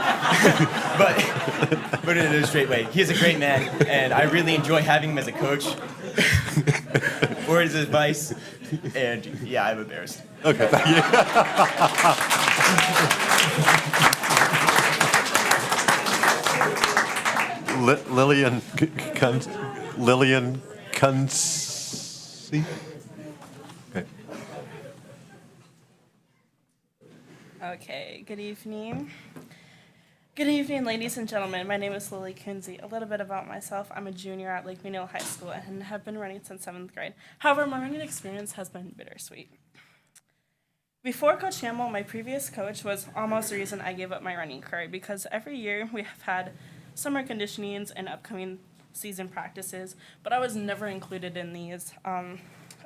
but in a straight way. He is a great man, and I really enjoy having him as a coach for his advice. And yeah, I'm embarrassed. Okay, thank you. Lillian Kunze? Okay. Okay, good evening. Good evening, ladies and gentlemen. My name is Lily Kinsey. A little bit about myself. I'm a junior at Lake Mineola High School and have been running since 7th grade. However, my running experience has been bittersweet. Before Coach Campbell, my previous coach was almost the reason I gave up my running career, because every year we have had summer conditionings and upcoming season practices, but I was never included in these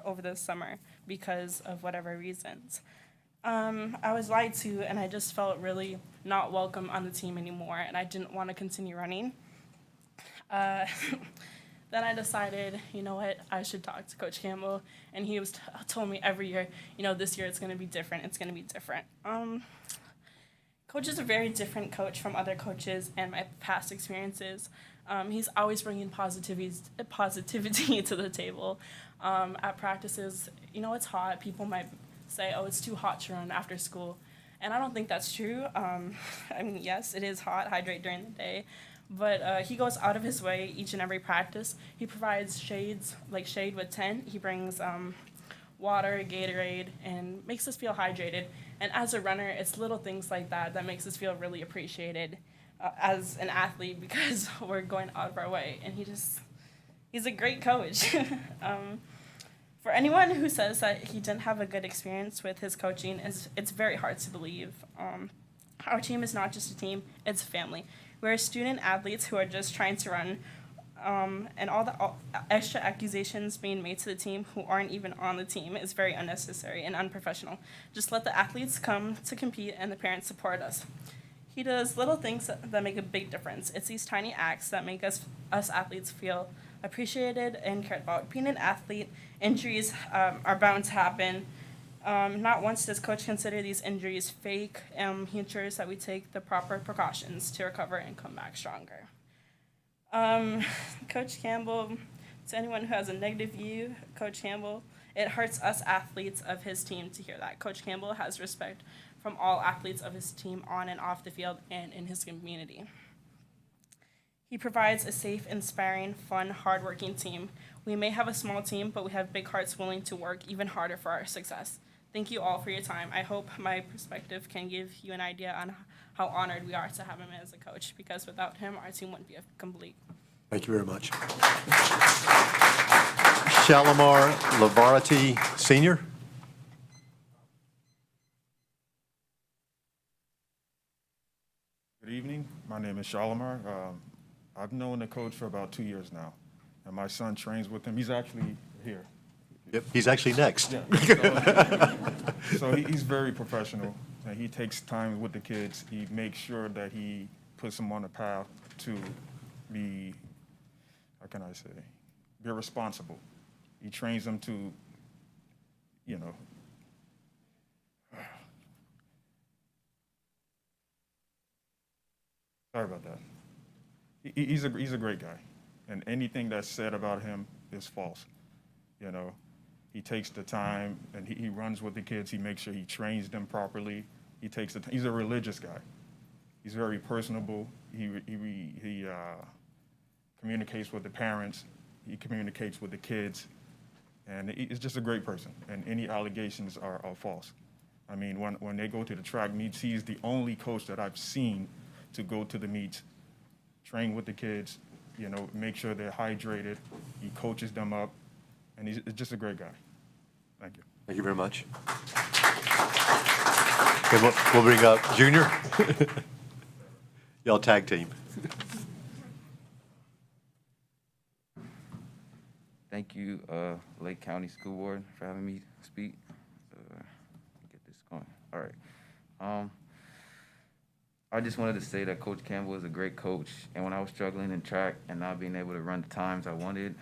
over the summer because of whatever reasons. I was lied to, and I just felt really not welcome on the team anymore, and I didn't want to continue running. Then I decided, you know what, I should talk to Coach Campbell, and he told me every year, you know, this year it's going to be different, it's going to be different. Coach is a very different coach from other coaches and my past experiences. He's always bringing positivity to the table. At practices, you know, it's hot. People might say, oh, it's too hot to run after school. And I don't think that's true. I mean, yes, it is hot, hydrate during the day. But he goes out of his way each and every practice. He provides shade with tent. He brings water, Gatorade, and makes us feel hydrated. And as a runner, it's little things like that that makes us feel really appreciated as an athlete, because we're going out of our way. And he's a great coach. For anyone who says that he didn't have a good experience with his coaching, it's very hard to believe. Our team is not just a team, it's a family. We're student athletes who are just trying to run, and all the extra accusations being made to the team who aren't even on the team is very unnecessary and unprofessional. Just let the athletes come to compete and the parents support us. He does little things that make a big difference. It's these tiny acts that make us athletes feel appreciated and cared about. Being an athlete, injuries are bound to happen. Not once does Coach consider these injuries fake. He ensures that we take the proper precautions to recover and come back stronger. Coach Campbell, to anyone who has a negative view, Coach Campbell, it hurts us athletes of his team to hear that. Coach Campbell has respect from all athletes of his team on and off the field and in his community. He provides a safe, inspiring, fun, hardworking team. We may have a small team, but we have big hearts willing to work even harder for our success. Thank you all for your time. I hope my perspective can give you an idea on how honored we are to have him as a coach, because without him, our team wouldn't be complete. Thank you very much. Shalimar Lavarati, Sr. Good evening. My name is Shalimar. I've known the coach for about 2 years now, and my son trains with him. He's actually here. Yep, he's actually next. Yeah. So he's very professional, and he takes time with the kids. He makes sure that he puts them on a path to be how can I say, be responsible. He trains them to, you know, sorry about that. He's a great guy, and anything that's said about him is false. You know, he takes the time and he runs with the kids. He makes sure he trains them properly. He takes the time. He's a religious guy. He's very personable. He communicates with the parents. He communicates with the kids, and he's just a great person. And any allegations are false. I mean, when they go to the track meets, he's the only coach that I've seen to go to the meets, train with the kids, you know, make sure they're hydrated. He coaches them up, and he's just a great guy. Thank you. Thank you very much. Okay, we'll bring up Junior. Y'all tag team. Thank you, Lake County School Board, for having me speak. Get this going. All right. I just wanted to say that Coach Campbell is a great coach, and when I was struggling in track and not being able to run the times I wanted,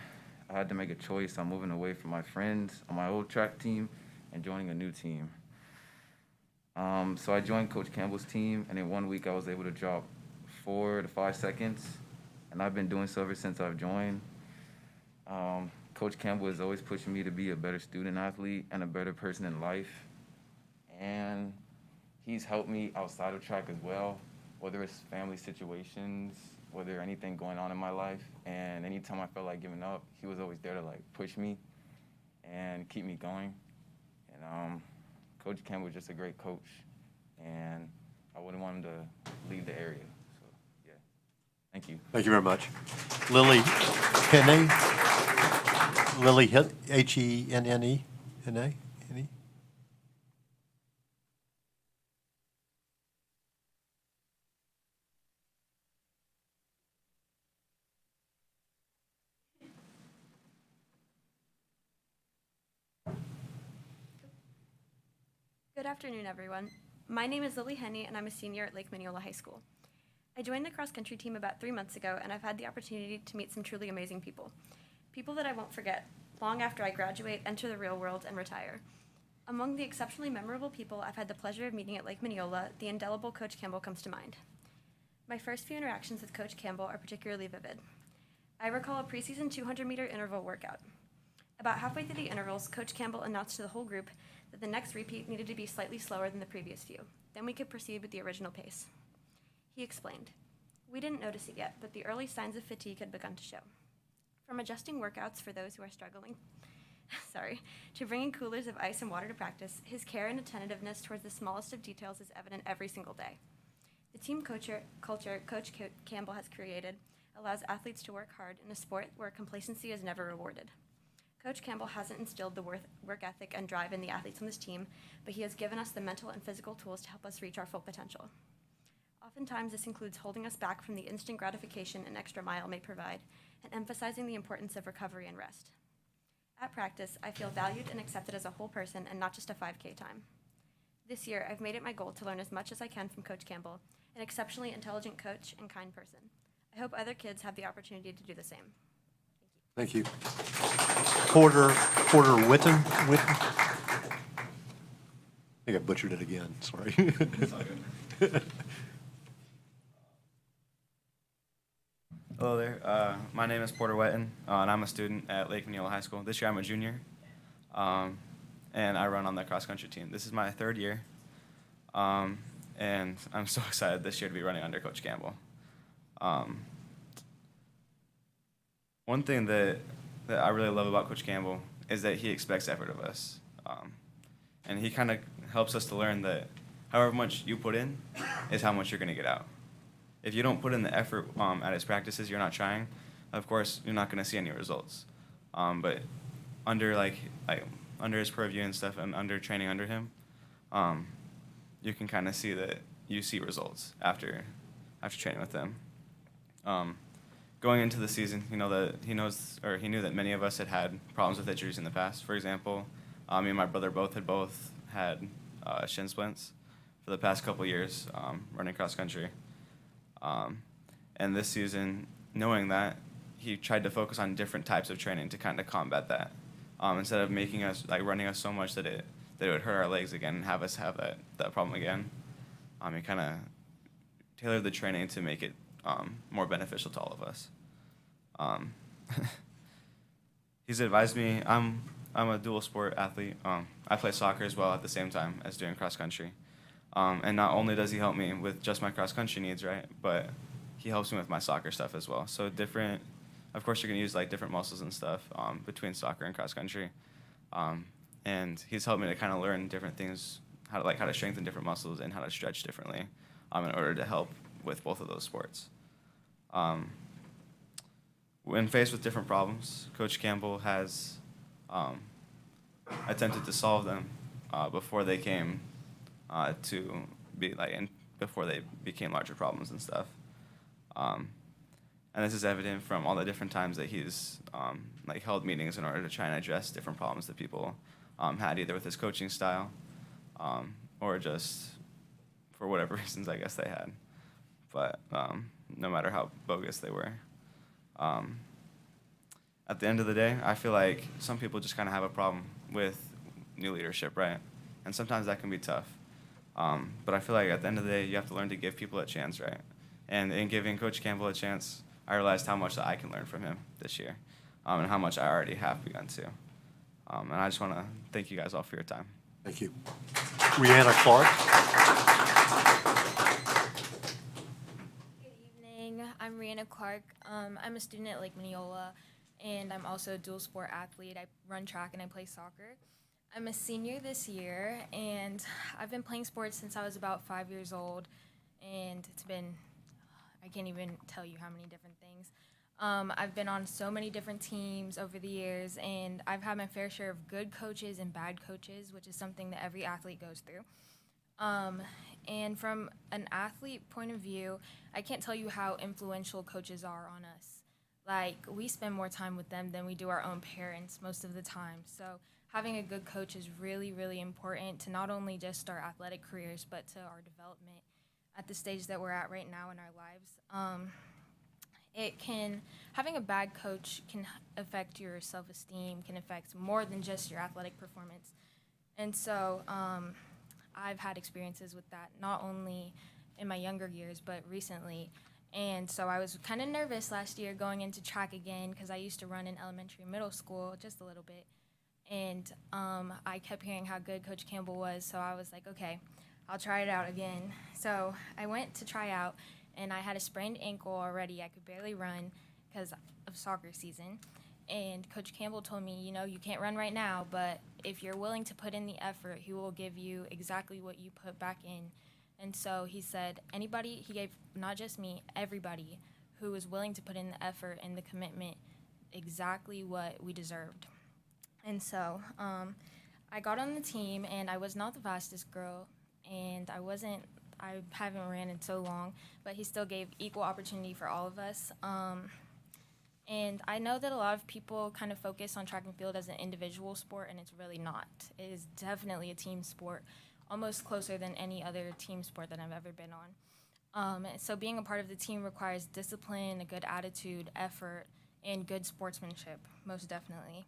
I had to make a choice on moving away from my friends on my old track team and joining a new team. So I joined Coach Campbell's team, and in 1 week I was able to drop 4 to 5 seconds, and I've been doing so ever since I've joined. Coach Campbell is always pushing me to be a better student athlete and a better person in life, and he's helped me outside of track as well, whether it's family situations, whether anything going on in my life, and anytime I felt like giving up, he was always there to like push me and keep me going. And Coach Campbell was just a great coach, and I wouldn't want him to leave the area. So yeah, thank you. Thank you very much. Lily Henne. Lily Henne. Henne. Good afternoon, everyone. My name is Lily Henne, and I'm a senior at Lake Mineola High School. I joined the cross-country team about 3 months ago, and I've had the opportunity to meet some truly amazing people. People that I won't forget, long after I graduate, enter the real world, and retire. Among the exceptionally memorable people I've had the pleasure of meeting at Lake Mineola, the indelible Coach Campbell comes to mind. My first few interactions with Coach Campbell are particularly vivid. I recall a preseason 200-meter interval workout. About halfway through the intervals, Coach Campbell announced to the whole group that the next repeat needed to be slightly slower than the previous few. Then we could proceed with the original pace. He explained, "We didn't notice it yet, but the early signs of fatigue had begun to show. From adjusting workouts for those who are struggling, to bringing coolers of ice and water to practice, his care and attentiveness towards the smallest of details is evident every single day. The team culture Coach Campbell has created allows athletes to work hard in a sport where complacency is never rewarded. Coach Campbell hasn't instilled the work ethic and drive in the athletes on this team, but he has given us the mental and physical tools to help us reach our full potential. Oftentimes, this includes holding us back from the instant gratification an extra mile may provide, and emphasizing the importance of recovery and rest. At practice, I feel valued and accepted as a whole person and not just a 5K time. This year, I've made it my goal to learn as much as I can from Coach Campbell, an exceptionally intelligent coach and kind person. I hope other kids have the opportunity to do the same." Thank you. Porter Witten. I think I butchered it again, sorry. Hello there. My name is Porter Wetton, and I'm a student at Lake Mineola High School. This year I'm a junior, and I run on the cross-country team. This is my 3rd year, and I'm so excited this year to be running under Coach Campbell. One thing that I really love about Coach Campbell is that he expects effort of us. And he kind of helps us to learn that however much you put in is how much you're going to get out. If you don't put in the effort at his practices, you're not trying, of course, you're not going to see any results. But under under his purview and stuff and under training under him, you can kind of see that you see results after training with him. Going into the season, he knew that many of us had problems with injuries in the past. For example, me and my brother both had shin splints for the past couple years running cross country. And this season, knowing that, he tried to focus on different types of training to kind of combat that. Instead of making us, like, running us so much that it would hurt our legs again and have us have that problem again. He kind of tailored the training to make it more beneficial to all of us. He's advised me, I'm a dual sport athlete. I play soccer as well at the same time as doing cross country. And not only does he help me with just my cross country needs, right, but he helps me with my soccer stuff as well. So different, of course, you're gonna use like different muscles and stuff between soccer and cross country. And he's helped me to kind of learn different things, how to strengthen different muscles and how to stretch differently in order to help with both of those sports. When faced with different problems, Coach Campbell has attempted to solve them before they came to be before they became larger problems and stuff. And this is evident from all the different times that he's held meetings in order to try and address different problems that people had either with his coaching style or just for whatever reasons I guess they had. But no matter how bogus they were. At the end of the day, I feel like some people just kind of have a problem with new leadership, right? And sometimes that can be tough. But I feel like at the end of the day, you have to learn to give people a chance, right? And in giving Coach Campbell a chance, I realized how much that I can learn from him this year and how much I already have begun to. And I just want to thank you guys all for your time. Thank you. Rihanna Clark. Good evening. I'm Rihanna Clark. I'm a student at Lake Mineola, and I'm also a dual sport athlete. I run track and I play soccer. I'm a senior this year, and I've been playing sports since I was about 5 years old, and it's been, I can't even tell you how many different things. I've been on so many different teams over the years, and I've had my fair share of good coaches and bad coaches, which is something that every athlete goes through. And from an athlete point of view, I can't tell you how influential coaches are on us. Like, we spend more time with them than we do our own parents most of the time. So having a good coach is really, really important to not only just our athletic careers, but to our development at the stage that we're at right now in our lives. Having a bad coach can affect your self-esteem, can affect more than just your athletic performance. And so I've had experiences with that, not only in my younger years, but recently. And so I was kind of nervous last year going into track again because I used to run in elementary and middle school just a little bit. And I kept hearing how good Coach Campbell was, so I was like, okay, I'll try it out again. So I went to try out, and I had a sprained ankle already. I could barely run because of soccer season. And Coach Campbell told me, you know, you can't run right now, but if you're willing to put in the effort, he will give you exactly what you put back in. And so he said, anybody, he gave not just me, everybody who was willing to put in the effort and the commitment, exactly what we deserved. And so I got on the team, and I was not the fastest girl, and I haven't ran in so long, but he still gave equal opportunity for all of us. And I know that a lot of people kind of focus on track and field as an individual sport, and it's really not. It is definitely a team sport, almost closer than any other team sport that I've ever been on. So being a part of the team requires discipline, a good attitude, effort, and good sportsmanship, most definitely.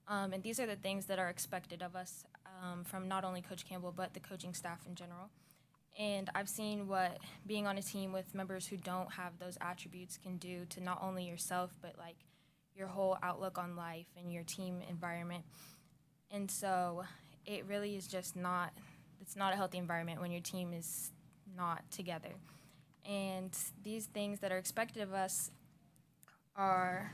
And these are the things that are expected of us from not only Coach Campbell, but the coaching staff in general. And I've seen what being on a team with members who don't have those attributes can do to not only yourself, but like your whole outlook on life and your team environment. And so it really is just it's not a healthy environment when your team is not together. And these things that are expected of us are,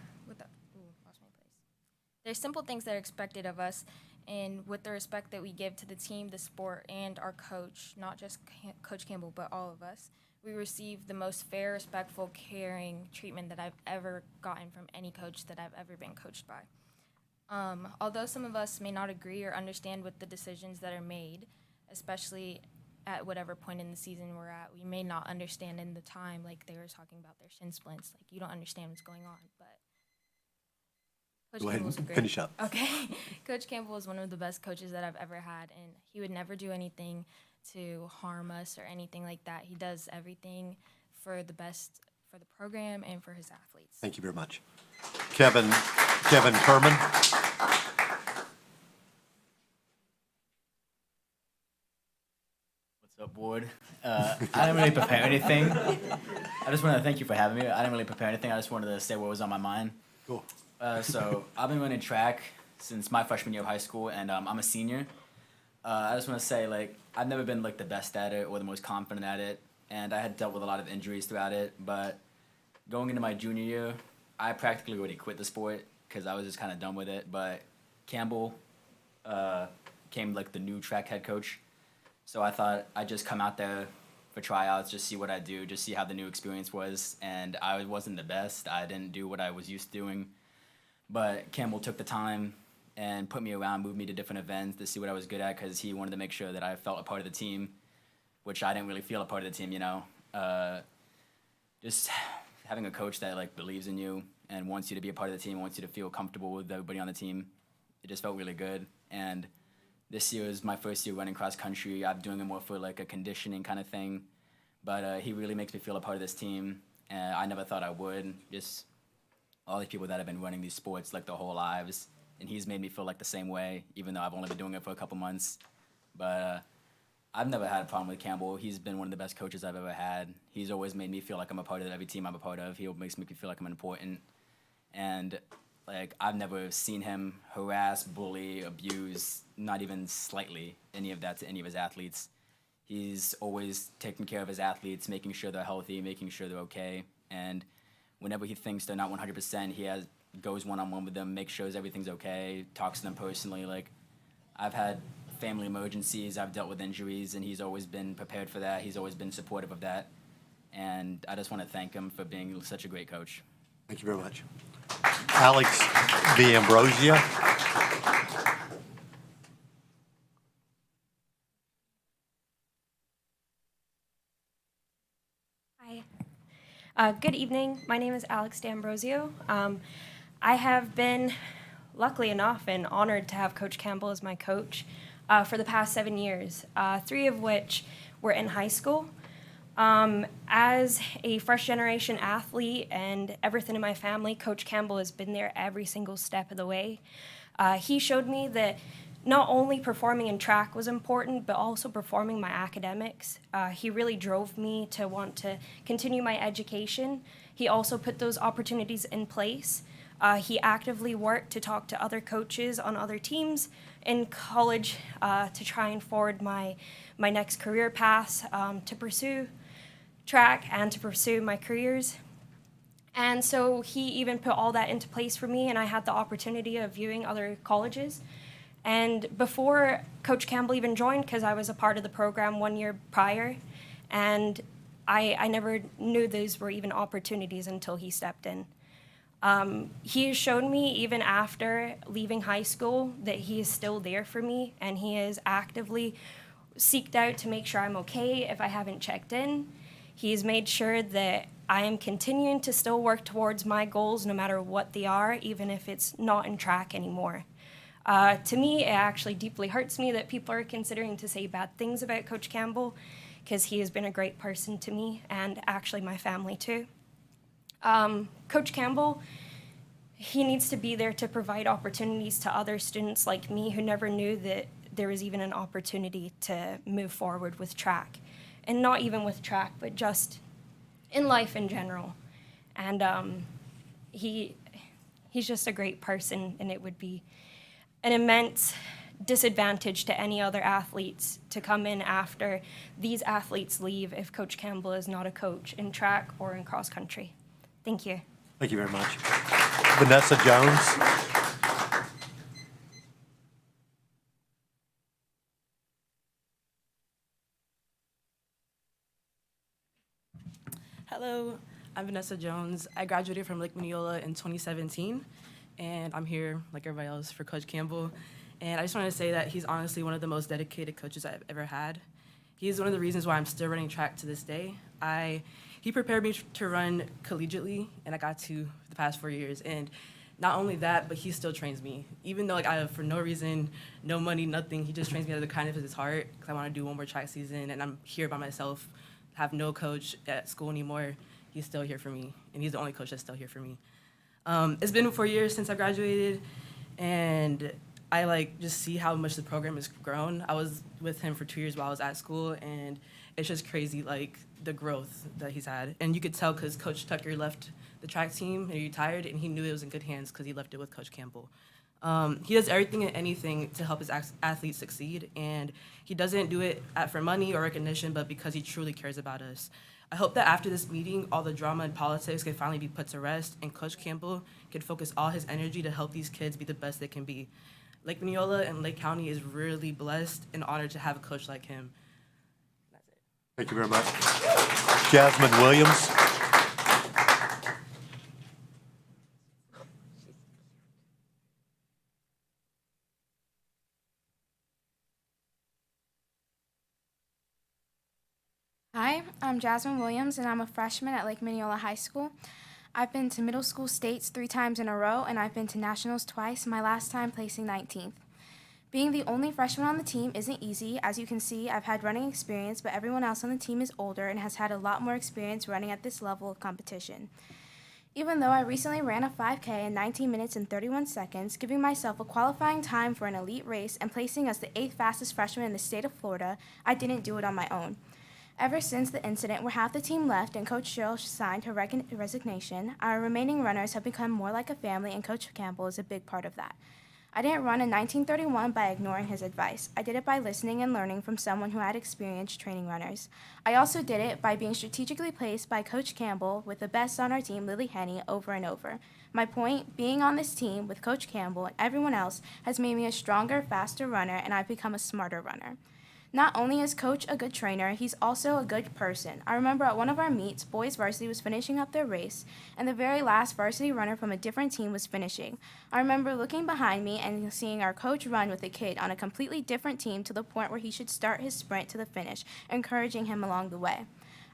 there's simple things that are expected of us, and with the respect that we give to the team, the sport, and our coach, not just Coach Campbell, but all of us, we receive the most fair, respectful, caring treatment that I've ever gotten from any coach that I've ever been coached by. Although some of us may not agree or understand with the decisions that are made, especially at whatever point in the season we're at, we may not understand in the time, like they were talking about their shin splints, like you don't understand what's going on, but Coach Go ahead Campbell's and great. finish up. Okay. Coach Campbell is one of the best coaches that I've ever had, and he would never do anything to harm us or anything like that. He does everything for the best for the program and for his athletes. Thank you very much. Kevin Kerman. What's up, board? I didn't really prepare anything. I just wanted to thank you for having me. I didn't really prepare anything. I just wanted to say what was on my mind. Cool. So I've been running track since my freshman year of high school, and I'm a senior. I just want to say, like, I've never been, like, the best at it or the most confident at it, and I had dealt with a lot of injuries throughout it, but going into my junior year, I practically already quit the sport because I was just kind of done with it, but Campbell came, like, the new track head coach, so I thought I'd just come out there for tryouts, just see what I do, just see how the new experience was, and I wasn't the best. I didn't do what I was used to doing, but Campbell took the time and put me around, moved me to different events to see what I was good at, because he wanted to make sure that I felt a part of the team, which I didn't really feel a part of the team, you know. Just having a coach that, like, believes in you and wants you to be a part of the team, wants you to feel comfortable with everybody on the team, it just felt really good. And this year is my first year running cross country. I'm doing it more for, like, a conditioning kind of thing, but he really makes me feel a part of this team, and I never thought I would. Just all these people that have been running these sports, like, their whole lives, and he's made me feel like the same way, even though I've only been doing it for a couple months. But I've never had a problem with Campbell. He's been one of the best coaches I've ever had. He's always made me feel like I'm a part of every team I'm a part of. He makes me feel like I'm important. And, like, I've never seen him harass, bully, abuse, not even slightly, any of that to any of his athletes. He's always taking care of his athletes, making sure they're healthy, making sure they're okay. And whenever he thinks they're not 100%, he goes one-on-one with them, makes sure everything's okay, talks to them personally. Like, I've had family emergencies, I've dealt with injuries, and he's always been prepared for that. He's always been supportive of that. And I just want to thank him for being such a great coach. Thank you very much. Alex V. Ambrosia. Hi. Good evening. My name is Alex D'Ambrosio. I have been, luckily enough, and honored to have Coach Campbell as my coach for the past 7 years, 3 of which were in high school. As a first-generation athlete and everything in my family, Coach Campbell has been there every single step of the way. He showed me that not only performing in track was important, but also performing my academics. He really drove me to want to continue my education. He also put those opportunities in place. He actively worked to talk to other coaches on other teams in college to try and forward my next career paths, to pursue track and to pursue my careers. And so he even put all that into place for me, and I had the opportunity of viewing other colleges. And before Coach Campbell even joined, because I was a part of the program 1 year prior, and I never knew those were even opportunities until he stepped in. He has shown me, even after leaving high school, that he is still there for me, and he is actively seeked out to make sure I'm okay if I haven't checked in. He's made sure that I am continuing to still work towards my goals no matter what they are, even if it's not in track anymore. To me, it actually deeply hurts me that people are considering to say bad things about Coach Campbell, because he has been a great person to me and actually my family too. Coach Campbell, he needs to be there to provide opportunities to other students like me who never knew that there was even an opportunity to move forward with track. And not even with track, but just in life in general. And he's just a great person, and it would be an immense disadvantage to any other athletes to come in after these athletes leave if Coach Campbell is not a coach in track or in cross country. Thank you. Thank you very much. Vanessa Jones. Hello, I'm Vanessa Jones. I graduated from Lake Mineola in 2017, and I'm here, like everybody else, for Coach Campbell. And I just wanted to say that he's honestly one of the most dedicated coaches I've ever had. He's one of the reasons why I'm still running track to this day. He prepared me to run collegiately, and I got to the past 4 years. And not only that, but he still trains me. Even though, like, I have, for no reason, no money, nothing, he just trains me out of the kindness of his heart, because I want to do one more track season, and I'm here by myself, have no coach at school anymore. he's still here for me, and he's the only coach that's still here for me. It's been 4 years since I graduated, and I just see how much the program has grown. I was with him for 2 years while I was at school, and it's just crazy, the growth that he's had. And you could tell because Coach Tucker left the track team and he retired, and he knew it was in good hands because he left it with Coach Campbell. He does everything and anything to help his athletes succeed, and he doesn't do it for money or recognition, but because he truly cares about us. I hope that after this meeting, all the drama and politics can finally be put to rest, and Coach Campbell can focus all his energy to help these kids be the best they can be. Lake Minneola and Lake County is really blessed and honored to have a coach like him. That's it. Thank you very much. Jasmine Williams. Hi, I'm Jasmine Williams, and I'm a freshman at Lake Minneola High School. I've been to middle school states 3 times in a row, and I've been to nationals twice, my last time placing 19th. Being the only freshman on the team isn't easy. As you can see, I've had running experience, but everyone else on the team is older and has had a lot more experience running at this level of competition. Even though I recently ran a 5K in 19 minutes and 31 seconds, giving myself a qualifying time for an elite race and placing as the 8th fastest freshman in the state of Florida, I didn't do it on my own. Ever since the incident where half the team left and Coach Cheryl signed her resignation, our remaining runners have become more like a family, and Coach Campbell is a big part of that. I didn't run in 1931 by ignoring his advice. I did it by listening and learning from someone who had experience training runners. I also did it by being strategically placed by Coach Campbell with the best on our team, Lily Henney, over and over. My point, being on this team with Coach Campbell and everyone else has made me a stronger, faster runner, and I've become a smarter runner. Not only is Coach a good trainer, he's also a good person. I remember at one of our meets, boys varsity was finishing up their race, and the very last varsity runner from a different team was finishing. I remember looking behind me and seeing our coach run with a kid on a completely different team to the point where he should start his sprint to the finish, encouraging him along the way.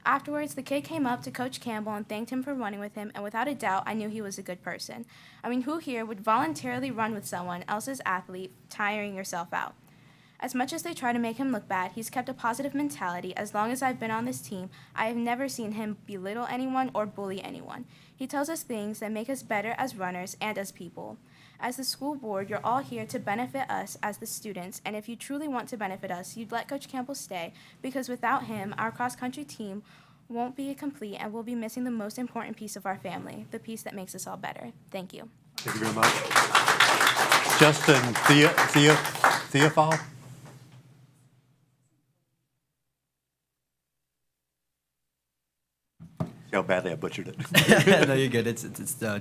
Afterwards, the kid came up to Coach Campbell and thanked him for running with him, and without a doubt, I knew he was a good person. I mean, who here would voluntarily run with someone else's athlete, tiring yourself out? As much as they try to make him look bad, he's kept a positive mentality. As long as I've been on this team, I have never seen him belittle anyone or bully anyone. He tells us things that make us better as runners and as people. As the school board, you're all here to benefit us as the students, and if you truly want to benefit us, you'd let Coach Campbell stay, because without him, our cross-country team won't be complete, and we'll be missing the most important piece of our family, the piece that makes us all better. Thank you. Thank you very much. Justin Theophile. See how badly I butchered it. No, you're good. It's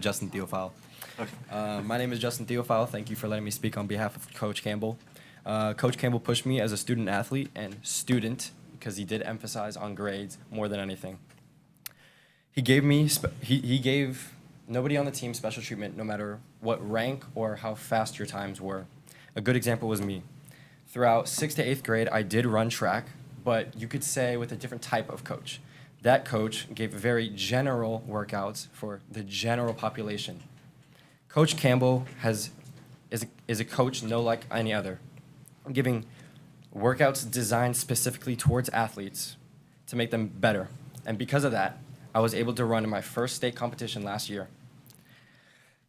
Justin Theophile. Okay. My name is Justin Theophile. Thank you for letting me speak on behalf of Coach Campbell. Coach Campbell pushed me as a student athlete and student because he did emphasize on grades more than anything. He gave me he gave nobody on the team special treatment, no matter what rank or how fast your times were. A good example was me. Throughout 6th to 8th grade, I did run track, but you could say with a different type of coach. That coach gave very general workouts for the general population. Coach Campbell is a coach no like any other, giving workouts designed specifically towards athletes to make them better. And because of that, I was able to run in my first state competition last year.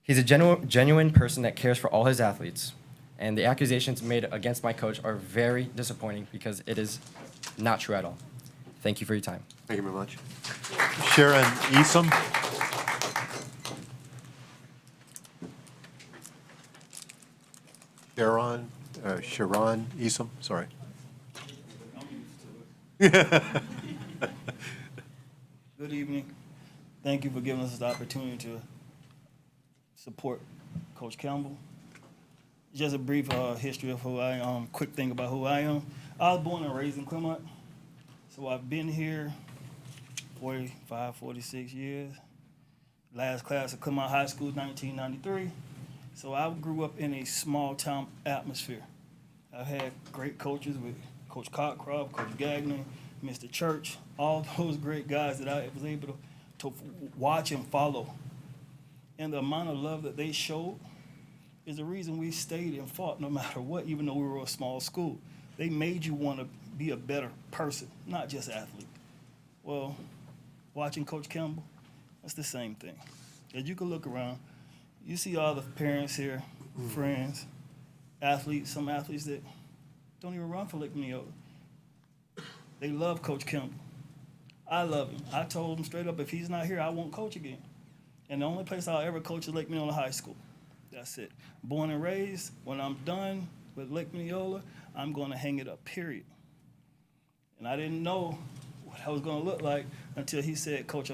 He's a genuine person that cares for all his athletes, and the accusations made against my coach are very disappointing because it is not true at all. Thank you for your time. Thank you very much. Sharon Easom. Sharon Easom, sorry. Good evening. Thank you for giving us the opportunity to support Coach Campbell. Just a brief history of who I am, quick thing about who I am. I was born and raised in Clemont, so I've been here 45, 46 years. Last class of Clemont High School, 1993. So I grew up in a small town atmosphere. I've had great coaches with Coach Cockcroft, Coach Gagnon, Mr. Church, all those great guys that I was able to watch and follow. And the amount of love that they showed is the reason we stayed and fought no matter what, even though we were a small school. They made you want to be a better person, not just athlete. Well, watching Coach Campbell, It's the same thing. As you can look around, you see all the parents here, friends, athletes, some athletes that don't even run for Lake Minneola. They love Coach Campbell. I love him. I told him straight up, if he's not here, I won't coach again. And the only place I'll ever coach is Lake Minneola High School. That's it. Born and raised, when I'm done with Lake Minneola, I'm going to hang it up, period. And I didn't know what I was going to look like until he said, Coach,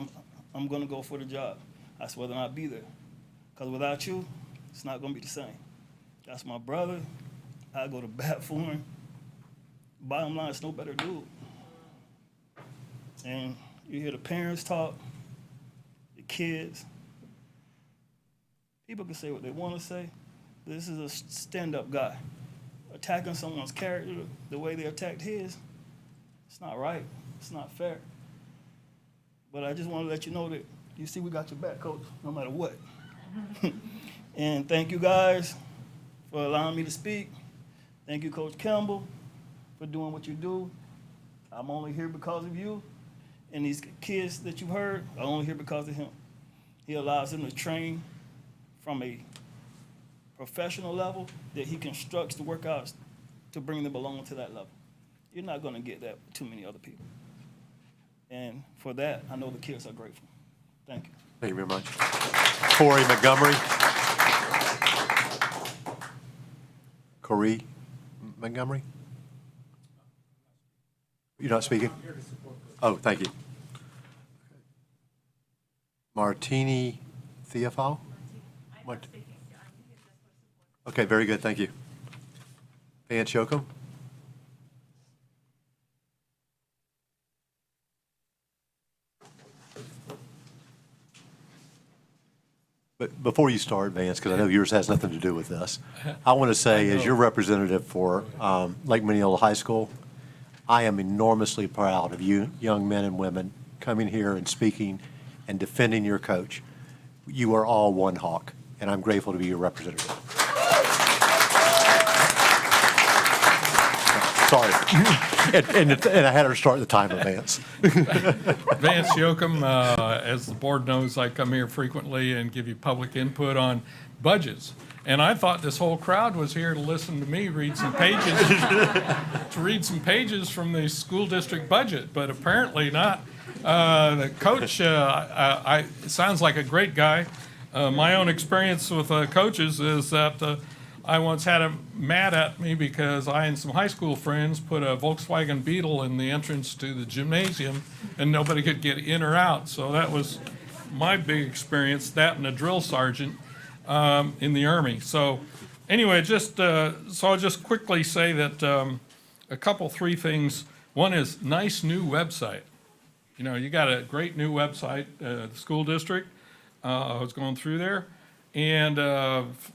I'm going to go for the job. I said, whether or not be there. Because without you, it's not going to be the same. That's my brother. I go to bat for him. Bottom line, it's no better dude. And you hear the parents talk, the kids. People can say what they want to say. This is a stand-up guy. Attacking someone's character the way they attacked his, it's not right. It's not fair. But I just want to let you know that, you see, we got your back, Coach, no matter what. And thank you guys for allowing me to speak. Thank you, Coach Campbell, for doing what you do. I'm only here because of you. And these kids that you heard are only here because of him. He allows them to train from a professional level that he constructs the workouts to bring them along to that level. You're not going to get that with too many other people. And for that, I know the kids are grateful. Thank you. Thank you very much. Corey Montgomery. Corey Montgomery? You're not speaking? Oh, thank you. Martini Theophile? Okay, very good, thank you. Vance Yoakum? But before you start, Vance, because I know yours has nothing to do with this, I want to say, as your representative for Lake Minneola High School, I am enormously proud of you young men and women coming here and speaking and defending your coach. You are all one Hawk, and I'm grateful to be your representative. Sorry. And I had her start the timer, Vance. Vance Yoakum, as the board knows, I come here frequently and give you public input on budgets. And I thought this whole crowd was here to listen to me read some pages, from the school district budget, but apparently not. The coach, sounds like a great guy. My own experience with coaches is that I once had him mad at me because I and some high school friends put a Volkswagen Beetle in the entrance to the gymnasium and nobody could get in or out. So that was my big experience, that and a drill sergeant in the Army. So anyway, so I'll just quickly say that three things. One is nice new website. You know, you got a great new website, the school district. I was going through there. And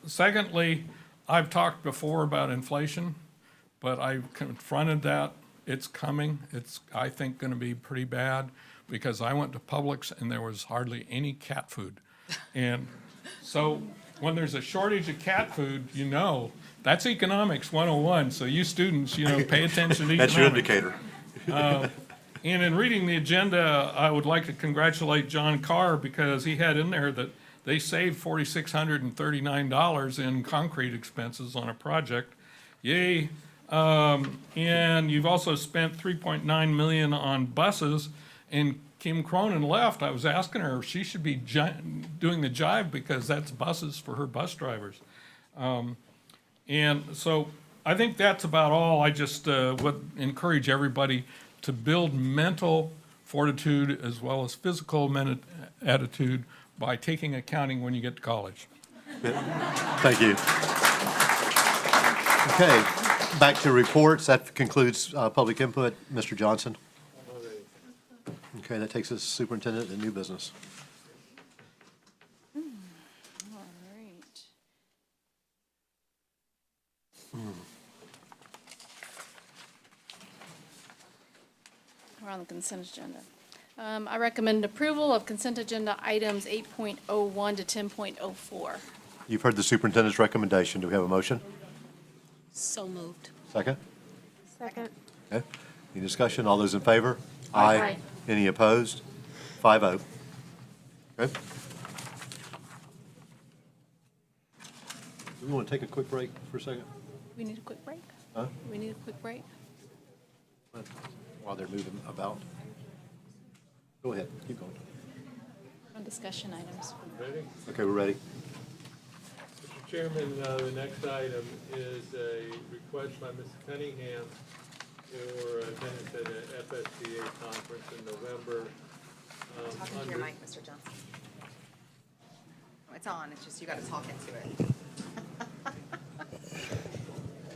secondly, I've talked before about inflation, but I've confronted that. It's coming. It's, I think, going to be pretty bad because I went to Publix and there was hardly any cat food. And so when there's a shortage of cat food, you know, that's economics 101. So you students, you know, pay attention to economics. That's your indicator. And in reading the agenda, I would like to congratulate John Carr because he had in there that they saved $4,639 in concrete expenses on a project. Yay. And you've also spent $3.9 million on buses. And Kim Cronin left. I was asking her if she should be doing the jive because that's buses for her bus drivers. And so I think that's about all. I just would encourage everybody to build mental fortitude as well as physical attitude by taking accounting when you get to college. Thank you. Okay, back to reports. That concludes public input. Mr. Johnson. Okay, that takes us superintendent and new business. All right. We're on the consent agenda. I recommend approval of consent agenda items 8.01 to 10.04. You've heard the superintendent's recommendation. Do we have a motion? So moved. Second? Second. Okay. Any discussion? All those in favor? Aye. Any opposed? 5-0. Okay. We want to take a quick break for a second? We need a quick break? Huh? We need a quick break? While they're moving about. Go ahead, keep going. On discussion items. Ready? Okay, we're ready. Mr. Chairman, the next item is a request by Ms. Cunningham for attendance at an FSBA conference in November. Talking to your mic, Mr. Johnson. Oh, it's on, it's just you got to talk into it.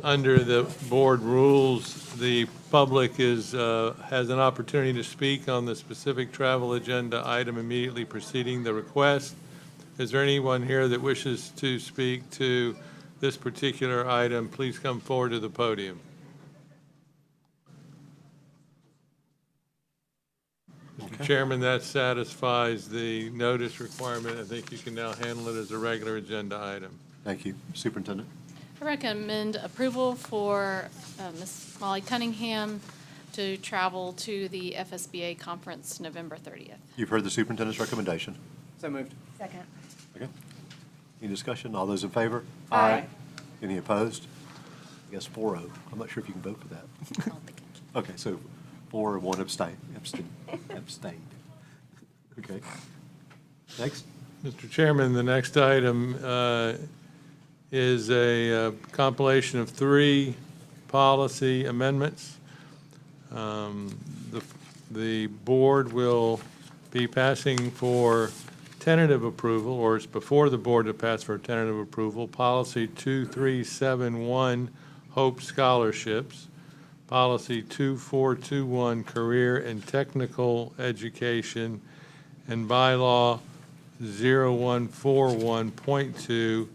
Under the board rules, the public has an opportunity to speak on the specific travel agenda item immediately preceding the request. Is there anyone here that wishes to speak to this particular item? Please come forward to the podium. Mr. Chairman, that satisfies the notice requirement. I think you can now handle it as a regular agenda item. Thank you. Superintendent? I recommend approval for Ms. Molly Cunningham to travel to the FSBA conference November 30th. You've heard the superintendent's recommendation. So moved. Second. Okay. Any discussion? All those in favor? Aye. Any opposed? I guess 4-0. I'm not sure if you can vote for that. Okay, so 4 and 1 abstain. Abstained. Okay. Next. Mr. Chairman, the next item is a compilation of 3 policy amendments. The board will be passing for tentative approval, or it's before the board to pass for tentative approval, policy 2371, Hope Scholarships, policy 2421, Career and Technical Education, and bylaw 0141.2,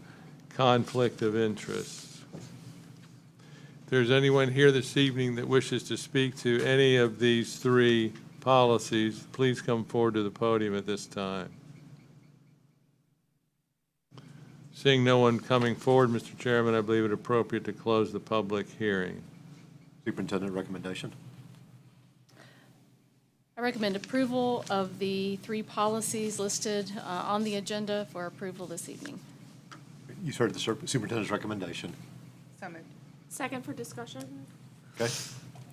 Conflict of Interest. If there's anyone here this evening that wishes to speak to any of these 3 policies, please come forward to the podium at this time. Seeing no one coming forward, Mr. Chairman, I believe it appropriate to close the public hearing. Superintendent recommendation? I recommend approval of the 3 policies listed on the agenda for approval this evening. You've heard the superintendent's recommendation. So moved. Second for discussion. Okay.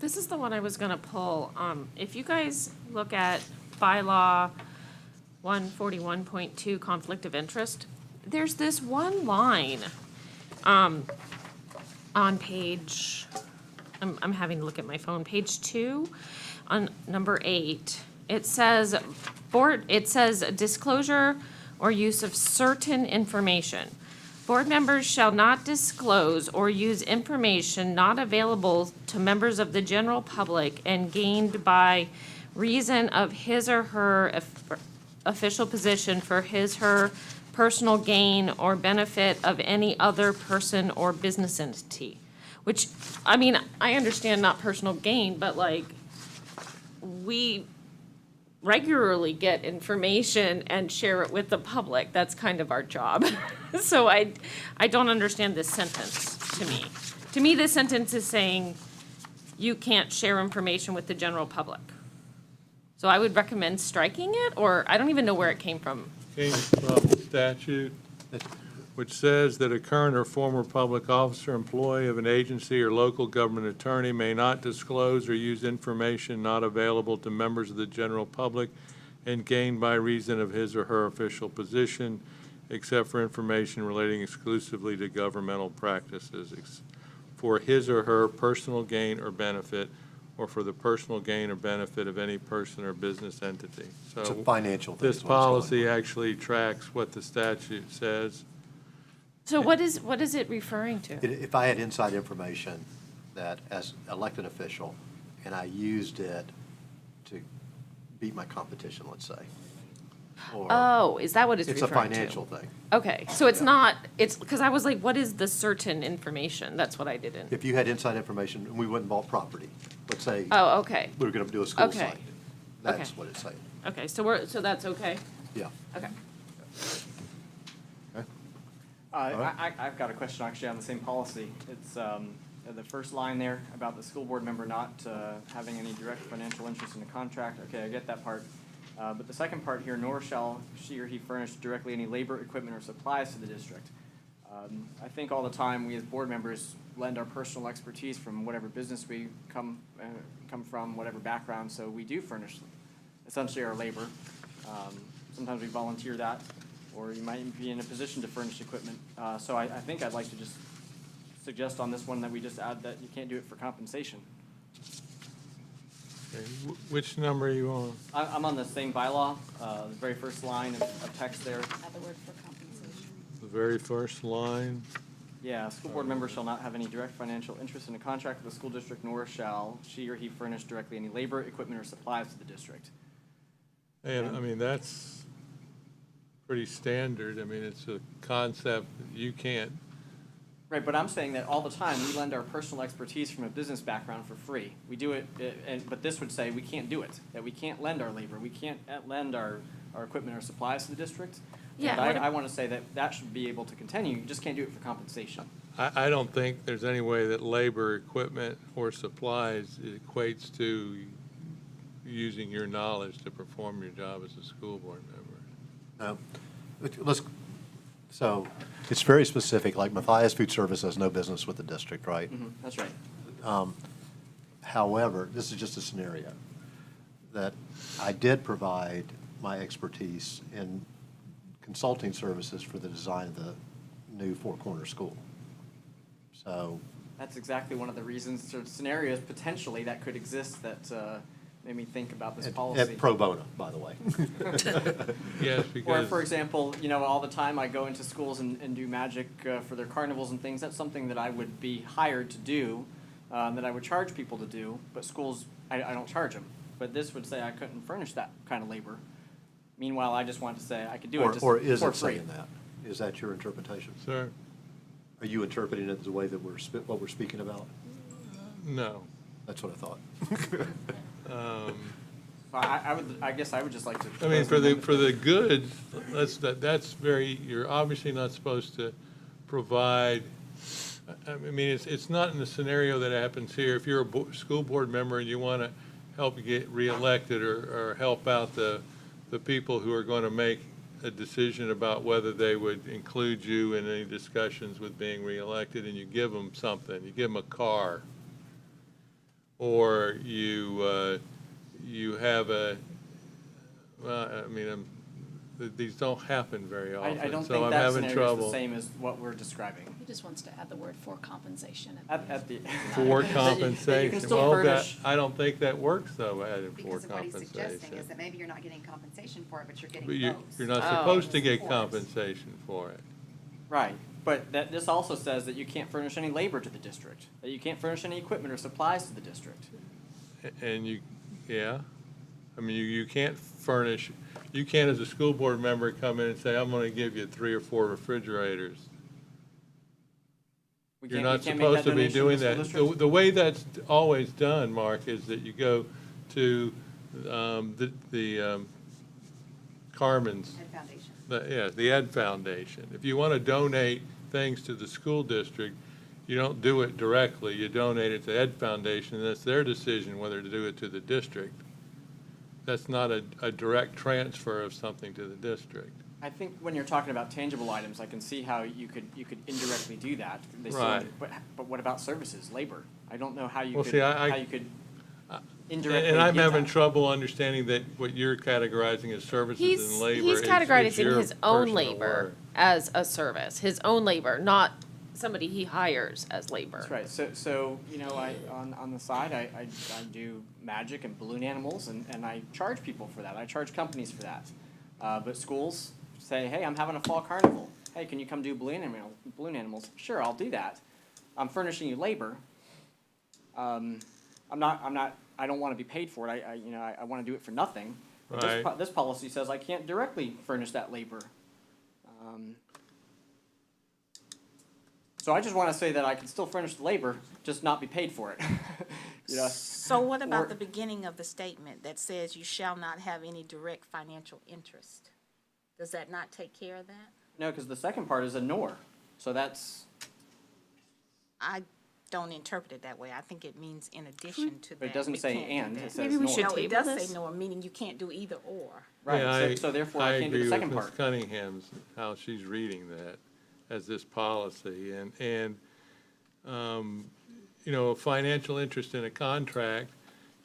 This is the one I was gonna pull. If you guys look at bylaw 141.2, conflict of interest, there's this one line on page, I'm having to look at my phone, page 2, on number 8. It says disclosure or use of certain information. Board members shall not disclose or use information not available to members of the general public and gained by reason of his or her official position for her personal gain or benefit of any other person or business entity. Which, I mean, I understand not personal gain, but like, we regularly get information and share it with the public. That's kind of our job. So I don't understand this sentence to me. To me, this sentence is saying you can't share information with the general public. So I would recommend striking it, or I don't even know where it came from. Came from statute, which says that a current or former public officer, employee of an agency, or local government attorney may not disclose or use information not available to members of the general public and gained by reason of his or her official position, except for information relating exclusively to governmental practices, for his or her personal gain or benefit, or for the personal gain or benefit of any person or business entity. So It's a financial thing. this policy actually tracks what the statute says. So what is it referring to? If I had inside information that as elected official, and I used it to beat my competition, let's say. or- Oh, is that what it's It's a referring to? financial thing. Okay, so it's not, it's, because I was like, what is the certain information? That's what I didn't. If you had inside information, and we went and bought property, let's say. Oh, okay. We were gonna do a school Okay. site. That's Okay. what it's saying. Okay, so that's okay? Yeah. Okay. I've got a question actually on the same policy. It's the first line there about the school board member not having any direct financial interest in the contract. Okay, I get that part. But the second part here, nor shall she or he furnish directly any labor, equipment, or supplies to the district. I think all the time we as board members lend our personal expertise from whatever business we come from, whatever background, so we do furnish essentially our labor. Sometimes we volunteer that, or you might be in a position to furnish equipment. So I think I'd like to just suggest on this one that we just add that you can't do it for compensation. Okay, which number are you on? I'm on the same bylaw, the very first line of text there. Add the word for compensation. The very first line? Yeah, school board member shall not have any direct financial interest in a contract with the school district, nor shall she or he furnish directly any labor, equipment, or supplies to the district. And, I mean, that's pretty standard. I mean, it's a concept that you can't. Right, but I'm saying that all the time, we lend our personal expertise from a business background for free. We do it, but this would say we can't do it, that we can't lend our labor, we can't lend our equipment or supplies to the district. Yeah, And I want to say that that should be able to continue, you just can't do it for compensation. I don't think there's any way that labor, equipment, or supplies equates to using your knowledge to perform your job as a school board member. So it's very specific, like Matthias Food Service has no business with the district, right? That's right. However, this is just a scenario that I did provide my expertise in consulting services for the design of the new Four Corners School. So That's exactly one of the reasons, or scenarios potentially that could exist that made me think about this policy. at pro bono, by the way. Yes, Or because. for example, you know, all the time I go into schools and do magic for their carnivals and things. That's something that I would be hired to do, that I would charge people to do, but schools, I don't charge them. But this would say I couldn't furnish that kind of labor. Meanwhile, I just wanted to say I could do it just Or is for it free. saying that? Is that your interpretation? Sir? Are you interpreting it the way that what we're speaking about? No. That's what I thought. I guess I would just like to. I mean, for the goods, that's very, you're obviously not supposed to provide, I mean, it's not in the scenario that happens here. If you're a school board member and you want to help get reelected or help out the people who are going to make a decision about whether they would include you in any discussions with being reelected, and you give them something, you give them a car, or you have these don't happen very often. I don't so think I'm that having scenario is trouble. the same as what we're describing. He just wants to add the word for compensation. At the. For That you compensation. can still Well, furnish. I don't think that works though, added for Because of what he's compensation. suggesting is that maybe you're not getting compensation for it, but you're getting But both. you're not supposed to get compensation for it. Right, but this also says that you can't furnish any labor to the district, that you can't furnish any equipment or supplies to the district. And yeah, I mean, you can't furnish, you can't as a school board member come in and say, I'm gonna give you 3 or 4 refrigerators. You're not supposed to be doing that. The way that's always done, Mark, is that you go to the Carmen's. Ed Foundation. The Ed Foundation. If you want to donate things to the school district, you don't do it directly. You donate it to Ed Foundation, and that's their decision whether to do it to the district. That's not a direct transfer of something to the district. I think when you're talking about tangible items, I can see how you could indirectly do that. They still- Right. But what about services, labor? I don't know how you Well, could, see, how you could indirectly And I'm give having that. trouble understanding that what you're categorizing as services and labor He's is categorizing your his own personal labor work. as a service, his own labor, not somebody he hires as labor. That's right. So you know, on the side, I do magic and balloon animals, and I charge people for that. I charge companies for that. But schools say, hey, I'm having a fall carnival. Hey, can you come do balloon animals? Sure, I'll do that. I'm furnishing you labor. I don't want to be paid for it. I want to do it for nothing. But Right. this policy says I can't directly furnish that labor. So I just want to say that I can still furnish the labor, just not be paid for it. You know? So what about Or- the beginning of the statement that says you shall not have any direct financial interest? Does that not take care of that? No, because the second part is a nor. So that's, I don't interpret it that way. I think it means in addition to that. But it doesn't we say can't do and, that. it says Maybe we No, should it table does this? say nor, meaning you can't do either or. Right, Yeah, so therefore I can't do the second part. agree with Ms. Cunningham's, how she's reading that as this policy. And you know, a financial interest in a contract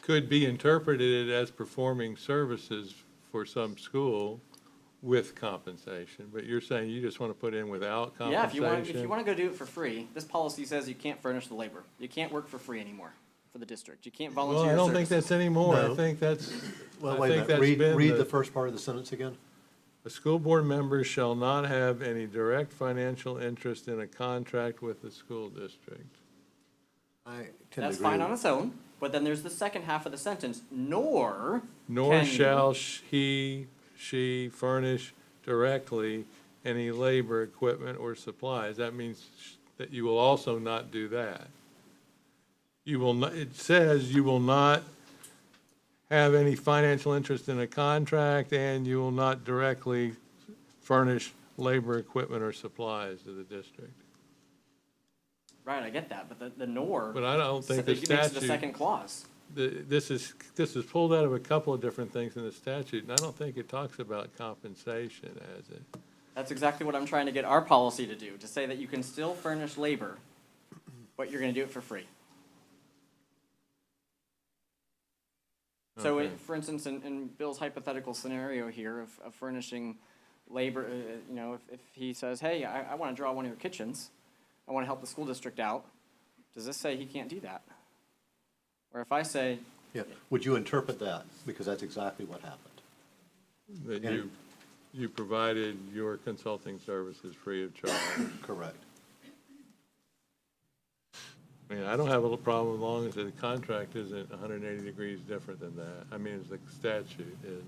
could be interpreted as performing services for some school with compensation. But you're saying you just want to put in without Yeah, compensation? if you want to go do it for free, this policy says you can't furnish the labor. You can't work for free anymore for the district. You can't volunteer Well, I don't think services. that's anymore. I No. think that's, Well, I wait a think minute, that's been read the first part of the sentence again. The school board members shall not have any direct financial interest in a contract with the school district. I That's fine on its own, but then there's the second half of the sentence, nor Nor can shall she furnish directly any labor, equipment, or supplies. That means that you will also not do that. You will not, it says you will not have any financial interest in a contract, and you will not directly furnish labor, equipment, or supplies to the district. Right, I get that, but the nor. But I don't think the It makes it a statute- second clause. This is pulled out of a couple of different things in the statute, and I don't think it talks about compensation as it. That's exactly what I'm trying to get our policy to do, to say that you can still furnish labor, but you're gonna do it for free. So, Okay. for instance, in Bill's hypothetical scenario here of furnishing labor, you know, if he says, hey, I wanna draw one of your kitchens, I wanna help the school district out, does this say he can't do that? Or if I say, Yeah, would you interpret that? Because that's exactly what happened. That And- you provided your consulting services free of charge. Correct. I mean, I don't have a problem as long as the contract isn't 180 degrees different than that. I mean, it's the statute, and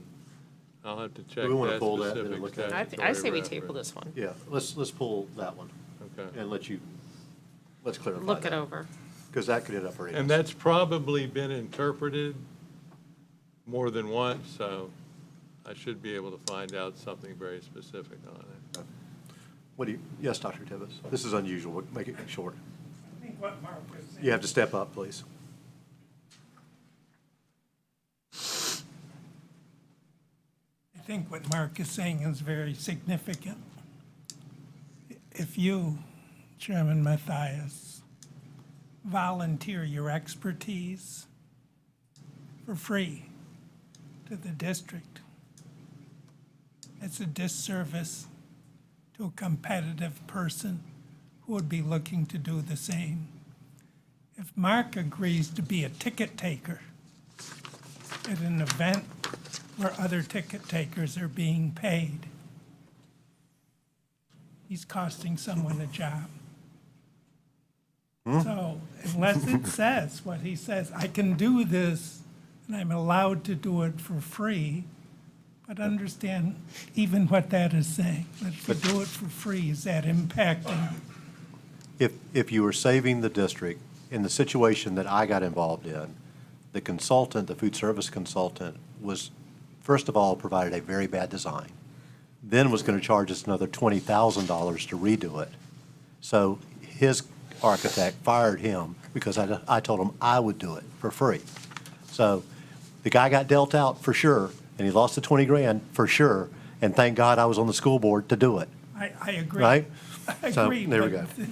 I'll have to check We wanna that pull that and specific look at it. statutory I say we table reference. this one. Yeah, let's pull that one Okay. and let's clarify Look it that. over. Because that could end up hurting And us. that's probably been interpreted more than once, so I should be able to find out something very specific on it. What do you, yes, Dr. Tibbetts, this is unusual, we'll make it short. I think what Mark was saying. You have to step up, please. I think what Mark is saying is very significant. If you, Chairman Mathias, volunteer your expertise for free to the district, it's a disservice to a competitive person who would be looking to do the same. If Mark agrees to be a ticket taker at an event where other ticket takers are being paid, he's costing someone a job. So unless it says what he says, I can do this and I'm allowed to do it for free, but understand even what that is saying. That if you do it for free, is that impacting? If you were saving the district, in the situation that I got involved in, the consultant, the food service consultant, was, first of all, provided a very bad design, then was going to charge us another $20,000 to redo it. So his architect fired him because I told him I would do it for free. So the guy got dealt out for sure, and he lost the 20 grand for sure, and thank God I was on the school board to do it. I agree. Right? I So, agree. there we but go.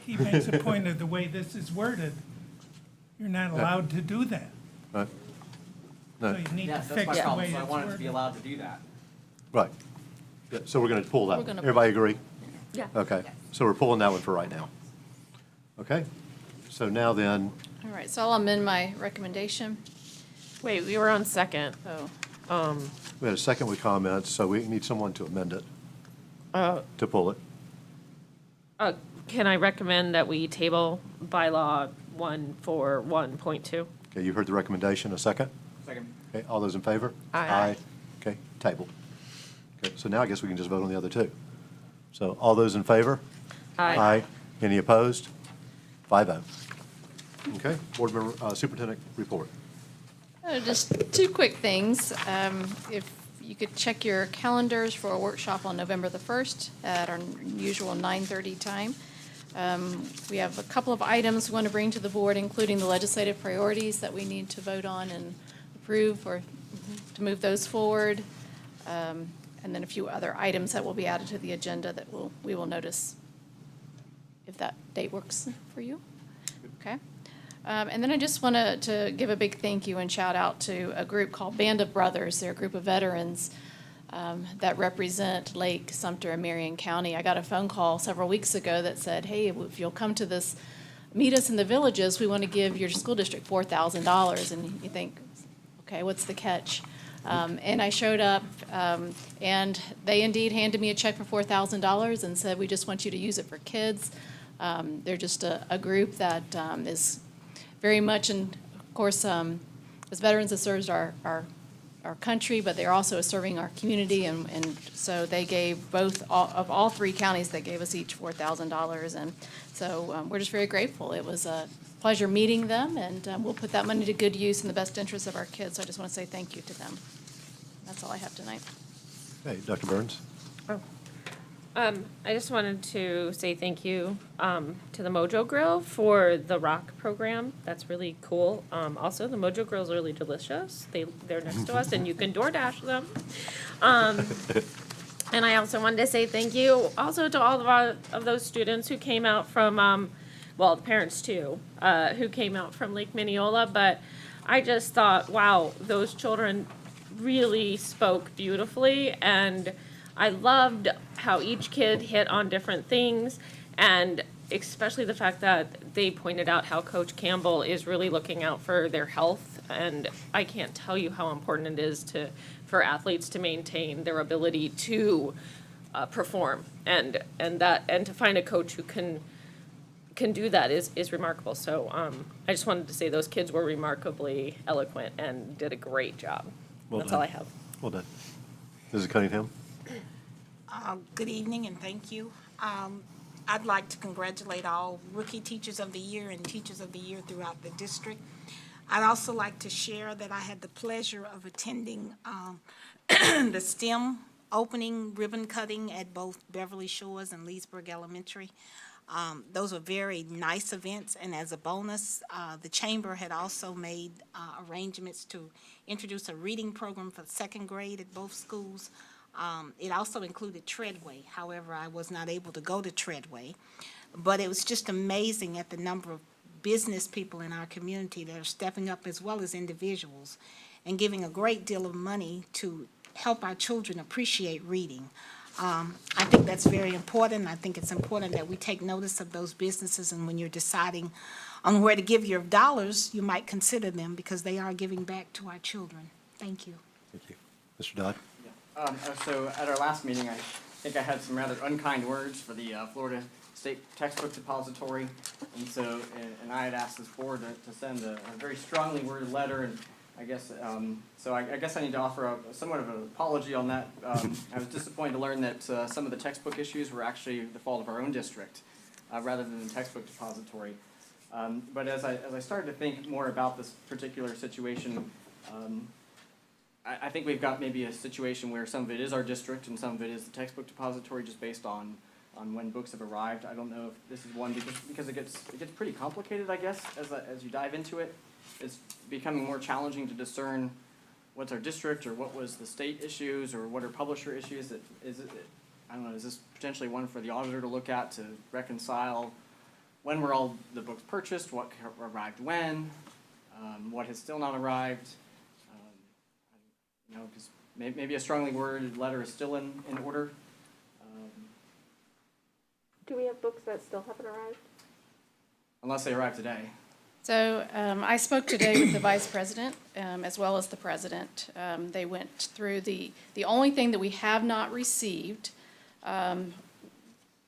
He makes a point of the way this is worded. You're not allowed to do that. Right? So No, you need to yes, that's fix my the problem, way so I it's want it to be worded. allowed to do that. right. Yeah, so we're going to pull that We're one. gonna- Everybody agree? Yeah. Okay, so we're pulling that one for right now. Okay? So now then, All right, so I'll amend my recommendation. Wait, we were on second. Oh, we had a second with comments, so we need someone to amend it, Uh, to pull it. Can I recommend that we table bylaw 141.2? Okay, you heard the recommendation, a second? Second. Okay, all those in favor? Aye. Okay, table. Okay, so now I guess we can just vote on the other two. So all those in favor? Aye. Any opposed? 5-0. Okay, board member, superintendent report. Just two quick things. If you could check your calendars for a workshop on November the 1st at our usual 9:30 time. We have a couple of items we want to bring to the board, including the legislative priorities that we need to vote on and approve or to move those forward. And then a few other items that will be added to the agenda that we will notice if that date works for you. Okay. And then I just want to give a big thank you and shout out to a group called Band of Brothers. They're a group of veterans that represent Lake, Sumter, and Marion County. I got a phone call several weeks ago that said, hey, if you'll come to this, meet us in the villages, we want to give your school district $4,000. And you think, okay, what's the catch? And I showed up, and they indeed handed me a check for $4,000 and said, we just want you to use it for kids. They're just a group that is very much, and of course, as veterans, it serves our country, but they're also serving our community, and so they gave of all three counties, they gave us each $4,000, and so we're just very grateful. It was a pleasure meeting them, and we'll put that money to good use in the best interest of our kids, so I just want to say thank you to them. That's all I have tonight. Hey, Dr. Burns? I just wanted to say thank you to the Mojo Grill for the rock program. That's really cool. Also, the Mojo Grill is really delicious. They're next to us, and you can DoorDash them. And I also wanted to say thank you also to all of those students who came out from, well, the parents too, who came out from Lake Mineola. But I just thought, wow, those children really spoke beautifully, and I loved how each kid hit on different things, and especially the fact that they pointed out how Coach Campbell is really looking out for their health, and I can't tell you how important it is for athletes to maintain their ability to perform, and to find a coach who can do that is remarkable. So I just wanted to say those kids were remarkably eloquent and did a great job. Well That's done. all I have. Well done. Mrs. Cunningham? Good evening and thank you. I'd like to congratulate all rookie teachers of the year and teachers of the year throughout the district. I'd also like to share that I had the pleasure of attending the STEM opening ribbon cutting at both Beverly Shores and Leesburg Elementary. Those were very nice events, and as a bonus, the Chamber had also made arrangements to introduce a reading program for second grade at both schools. It also included Treadway. However, I was not able to go to Treadway. But it was just amazing at the number of business people in our community that are stepping up, as well as individuals, and giving a great deal of money to help our children appreciate reading. I think that's very important. I think it's important that we take notice of those businesses, and when you're deciding on where to give your dollars, you might consider them because they are giving back to our children. Thank you. Thank you. Mr. Dodd? So at our last meeting, I think I had some rather unkind words for the Florida State Textbook Depository, and I had asked this board to send a very strongly worded letter, and I guess I guess I need to offer somewhat of an apology on that. I was disappointed to learn that some of the textbook issues were actually the fault of our own district, rather than the textbook depository. But as I started to think more about this particular situation, I think we've got maybe a situation where some of it is our district and some of it is the textbook depository, just based on when books have arrived. I don't know if this is one because it gets pretty complicated, I guess, as you dive into it. It's becoming more challenging to discern what's our district or what was the state issues or what are publisher issues. I don't know, is this potentially one for the auditor to look at to reconcile when were all the books purchased, what arrived when, what has still not arrived? Because maybe a strongly worded letter is still in order. Do we have books that still haven't arrived? Unless they arrive today. So I spoke today with the vice president as well as the president. They went through the only thing that we have not received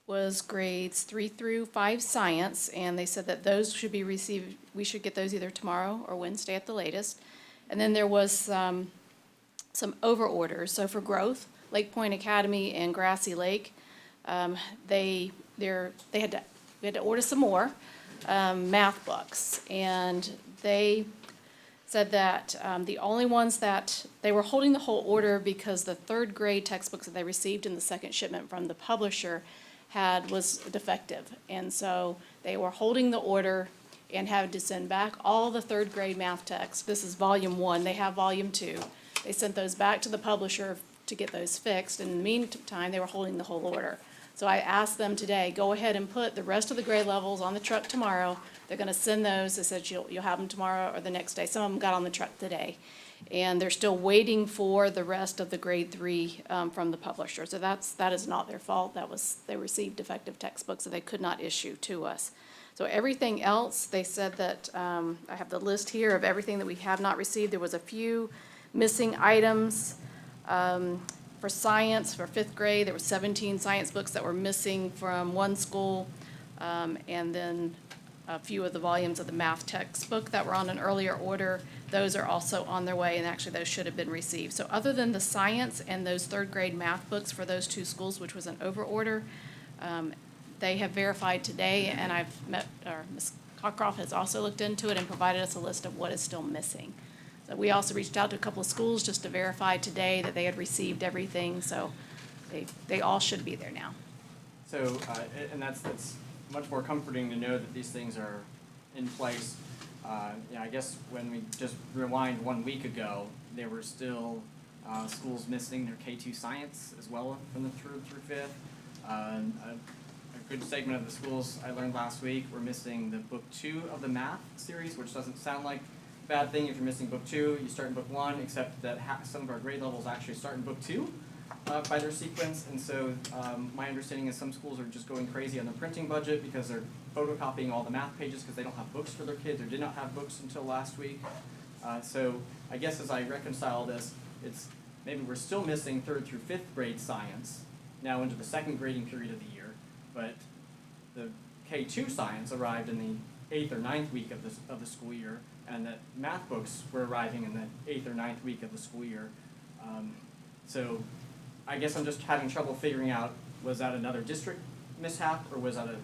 was grades 3 through 5 science, and they said that those should be received. We should get those either tomorrow or Wednesday at the latest. And then there was some over orders. So for growth, Lake Point Academy and Grassy Lake, we had to order some more math books, and they said that the only ones that they were holding the whole order because the third grade textbooks that they received in the second shipment from the publisher was defective. And so they were holding the order and had to send back all the third grade math texts. This is volume 1, they have volume 2. They sent those back to the publisher to get those fixed. In the meantime, they were holding the whole order. So I asked them today, go ahead and put the rest of the grade levels on the truck tomorrow. They're gonna send those. They said you'll have them tomorrow or the next day. Some of them got on the truck today. And they're still waiting for the rest of the grade 3 from the publisher. So that is not their fault. They received defective textbooks that they could not issue to us. So everything else, they said that, I have the list here of everything that we have not received. There was a few missing items. For science, for 5th grade, there were 17 science books that were missing from one school, and then a few of the volumes of the math textbook that were on an earlier order. Those are also on their way, and actually those should have been received. So other than the science and those 3rd grade math books for those 2 schools, which was an over order, they have verified today, and Ms. Cockcroft has also looked into it and provided us a list of what is still missing. So we also reached out to a couple of schools just to verify today that they had received everything, so they all should be there now. So, and that's much more comforting to know that these things are in place. I guess when we just rewind 1 week ago, there were still schools missing their K2 science as well from the 3rd through 5th. A good segment of the schools I learned last week were missing the book 2 of the math series, which doesn't sound like a bad thing if you're missing book 2. You start in book 1, except that some of our grade levels actually start in book 2 by their sequence. And so my understanding is some schools are just going crazy on their printing budget because they're photocopying all the math pages because they don't have books for their kids or did not have books until last week. So I guess as I reconcile this, it's maybe we're still missing 3rd through 5th grade science now into the 2nd grading period of the year, but the K2 science arrived in the 8th or 9th week of the school year, and that math books were arriving in the 8th or 9th week of the school year. So I guess I'm just having trouble figuring out, was that another district mishap or was that a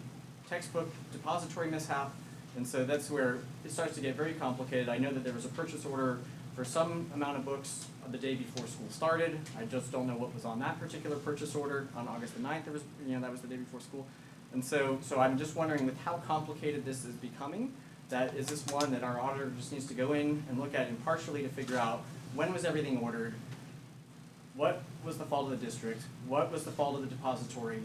textbook depository mishap? And so that's where it starts to get very complicated. I know that there was a purchase order for some amount of books the day before school started. I just don't know what was on that particular purchase order. On August the 9th, that was the day before school. And so I'm just wondering, with how complicated this is becoming, is this one that our auditor just needs to go in and look at impartially to figure out when was everything ordered, what was the fault of the district, what was the fault of the depository.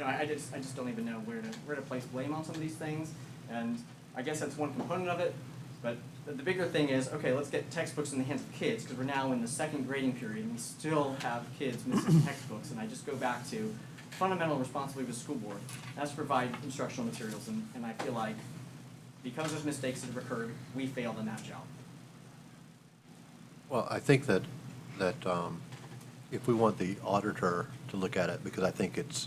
I just don't even know where to place blame on some of these things. And I guess that's one component of it. But the bigger thing is, okay, let's get textbooks in the hands of kids, because we're now in the 2nd grading period and we still have kids missing textbooks. And I just go back to fundamental responsibility of the school board. That's to provide instructional materials. And I feel like because of mistakes that have occurred, we failed in that job. Well, I think that if we want the auditor to look at it, because I think it's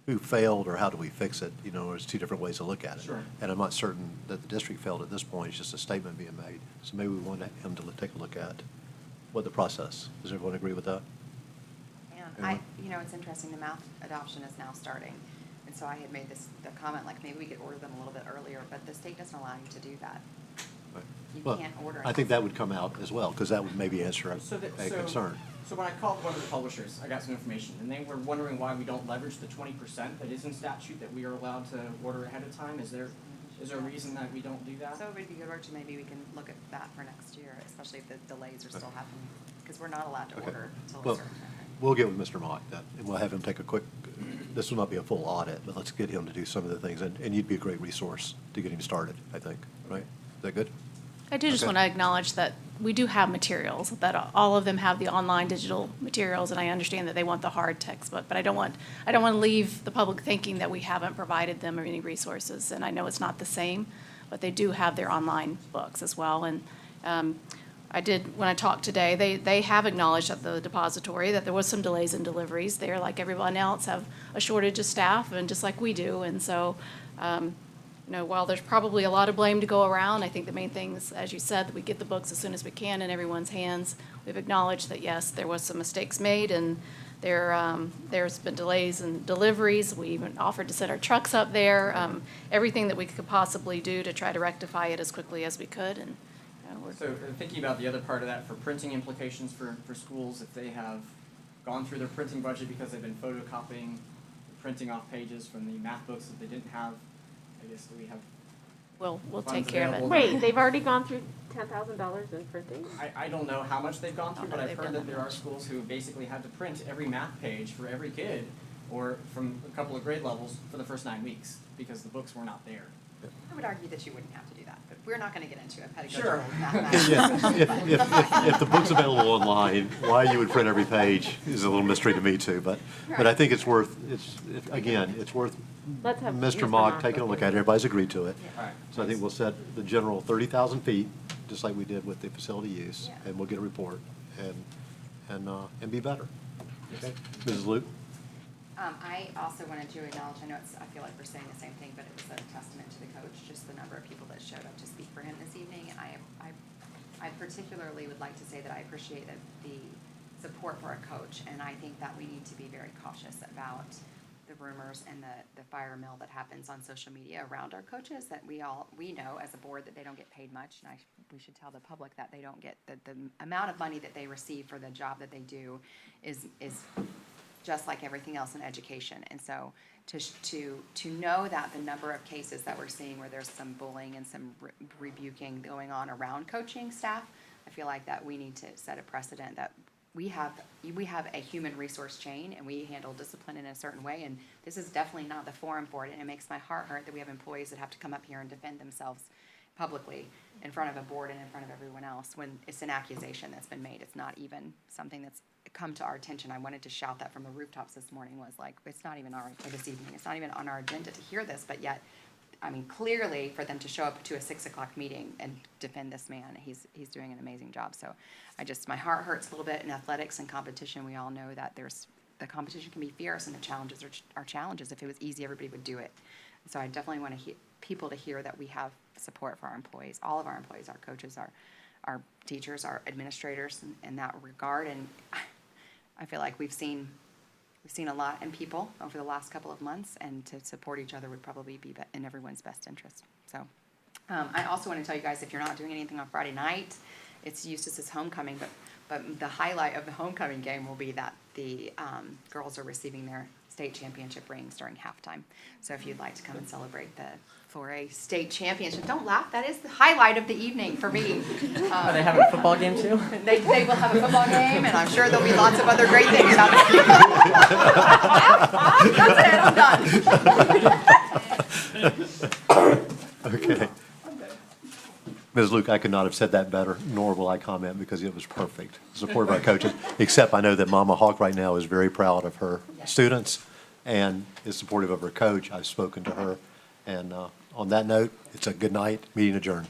who failed or how do we fix it, there's 2 different ways to look at it. Sure. And I'm not certain that the district failed at this point, it's just a statement being made. So maybe we want him to take a look at what the process. Does everyone agree with that? And it's interesting, the math adoption is now starting. And so I had made the comment, like, maybe we could order them a little bit earlier, but the state doesn't allow you to do that. Right. You Well, can't order. I think that would come out as well, because that would maybe answer a concern. So when I called one of the publishers, I got some information, and they were wondering why we don't leverage the 20% that is in statute that we are allowed to order ahead of time. Is there a reason that we don't do that? So it would be good work to maybe we can look at that for next year, especially if the delays are still happening, because we're not allowed to order until a certain time. We'll get with Mr. Mock, and we'll have him take a quick, this will not be a full audit, but let's get him to do some of the things, and you'd be a great resource to get him started, I think, right? Is that good? I do just Okay. want to acknowledge that we do have materials, that all of them have the online digital materials, and I understand that they want the hard textbook, but I don't want to leave the public thinking that we haven't provided them any resources, and I know it's not the same, but they do have their online books as well. And when I talked today, they have acknowledged at the depository that there was some delays in deliveries. They're, like everyone else, have a shortage of staff, and just like we do, and so while there's probably a lot of blame to go around, I think the main thing is, as you said, that we get the books as soon as we can in everyone's hands. We've acknowledged that, yes, there was some mistakes made, and there's been delays in deliveries. We even offered to set our trucks up there, everything that we could possibly do to try to rectify it as quickly as we could. And So thinking about the other part of that for printing implications for schools, if they have gone through their printing budget because they've been photocopying, printing off pages from the math books that they didn't have. I guess we have. We'll funds take care of it. available. Wait, they've already gone through $10,000 in printing? I don't know how much they've gone through, but I've they've heard done that that there are much. schools who basically had to print every math page for every kid, or from a couple of grade levels for the first 9 weeks, because the books were not there. I would argue that you wouldn't have to do that, but we're not going to get into a Sure. pedagogical mathematics. Yeah, if the book's available online, why you would print every page is a little mystery to me too, but I think it's worth, it's worth Let's have Mr. Mr. Mock Mock taking a look look at at it. Everybody's agreed to it. All right. So I think we'll set the general 30,000 feet, just like we did with the facility use, Yeah. and we'll get a report and be better. Okay, Mrs. Luke? I also wanted to acknowledge, I know I feel like we're saying the same thing, but it was a testament to the coach, just the number of people that showed up to speak for him this evening. And I particularly would like to say that I appreciate the support for a coach, and I think that we need to be very cautious about the rumors and the fire mill that happens on social media around our coaches, that we know as a board that they don't get paid much, and we should tell the public that they don't get, the amount of money that they receive for the job that they do is just like everything else in education. And so to know that the number of cases that we're seeing where there's some bullying and some rebuking going on around coaching staff, I feel like that we need to set a precedent that we have a human resource chain, and we handle discipline in a certain way, and this is definitely not the forum for it, and it makes my heart hurt that we have employees that have to come up here and defend themselves publicly in front of a board and in front of everyone else when it's an accusation that's been made. It's not even something that's come to our attention. I wanted to shout that from the rooftops this morning, was like, it's not even or this evening, it's not even on our agenda to hear this, but yet, I mean, clearly for them to show up to a 6 o'clock meeting and defend this man, he's doing an amazing job. So my heart hurts a little bit. In athletics and competition, we all know that the competition can be fierce, and the challenges are challenges. If it was easy, everybody would do it. So I definitely want people to hear that we have support for our employees, all of our employees, our coaches, our teachers, our administrators in that regard. And I feel like we've seen a lot in people over the last couple of months, and to support each other would probably be in everyone's best interest. So I also want to tell you guys, if you're not doing anything on Friday night, it's Eustis's homecoming, but the highlight of the homecoming game will be that the girls are receiving their state championship rings during halftime. So if you'd like to come and celebrate the 4A state championship, don't laugh, that is the highlight of the evening for me. Are they having a football game too? They will have a football game, and I'm sure there'll be lots of other great things happening. That's it, I'm done. Okay. Ms. Luke, I could not have said that better, nor will I comment, because it was perfect. Support of our coaches, except I know that Mama Hawk right now is very proud of her students and is supportive of her coach. I've spoken to her. And on that note, it's a good night, meeting adjourned.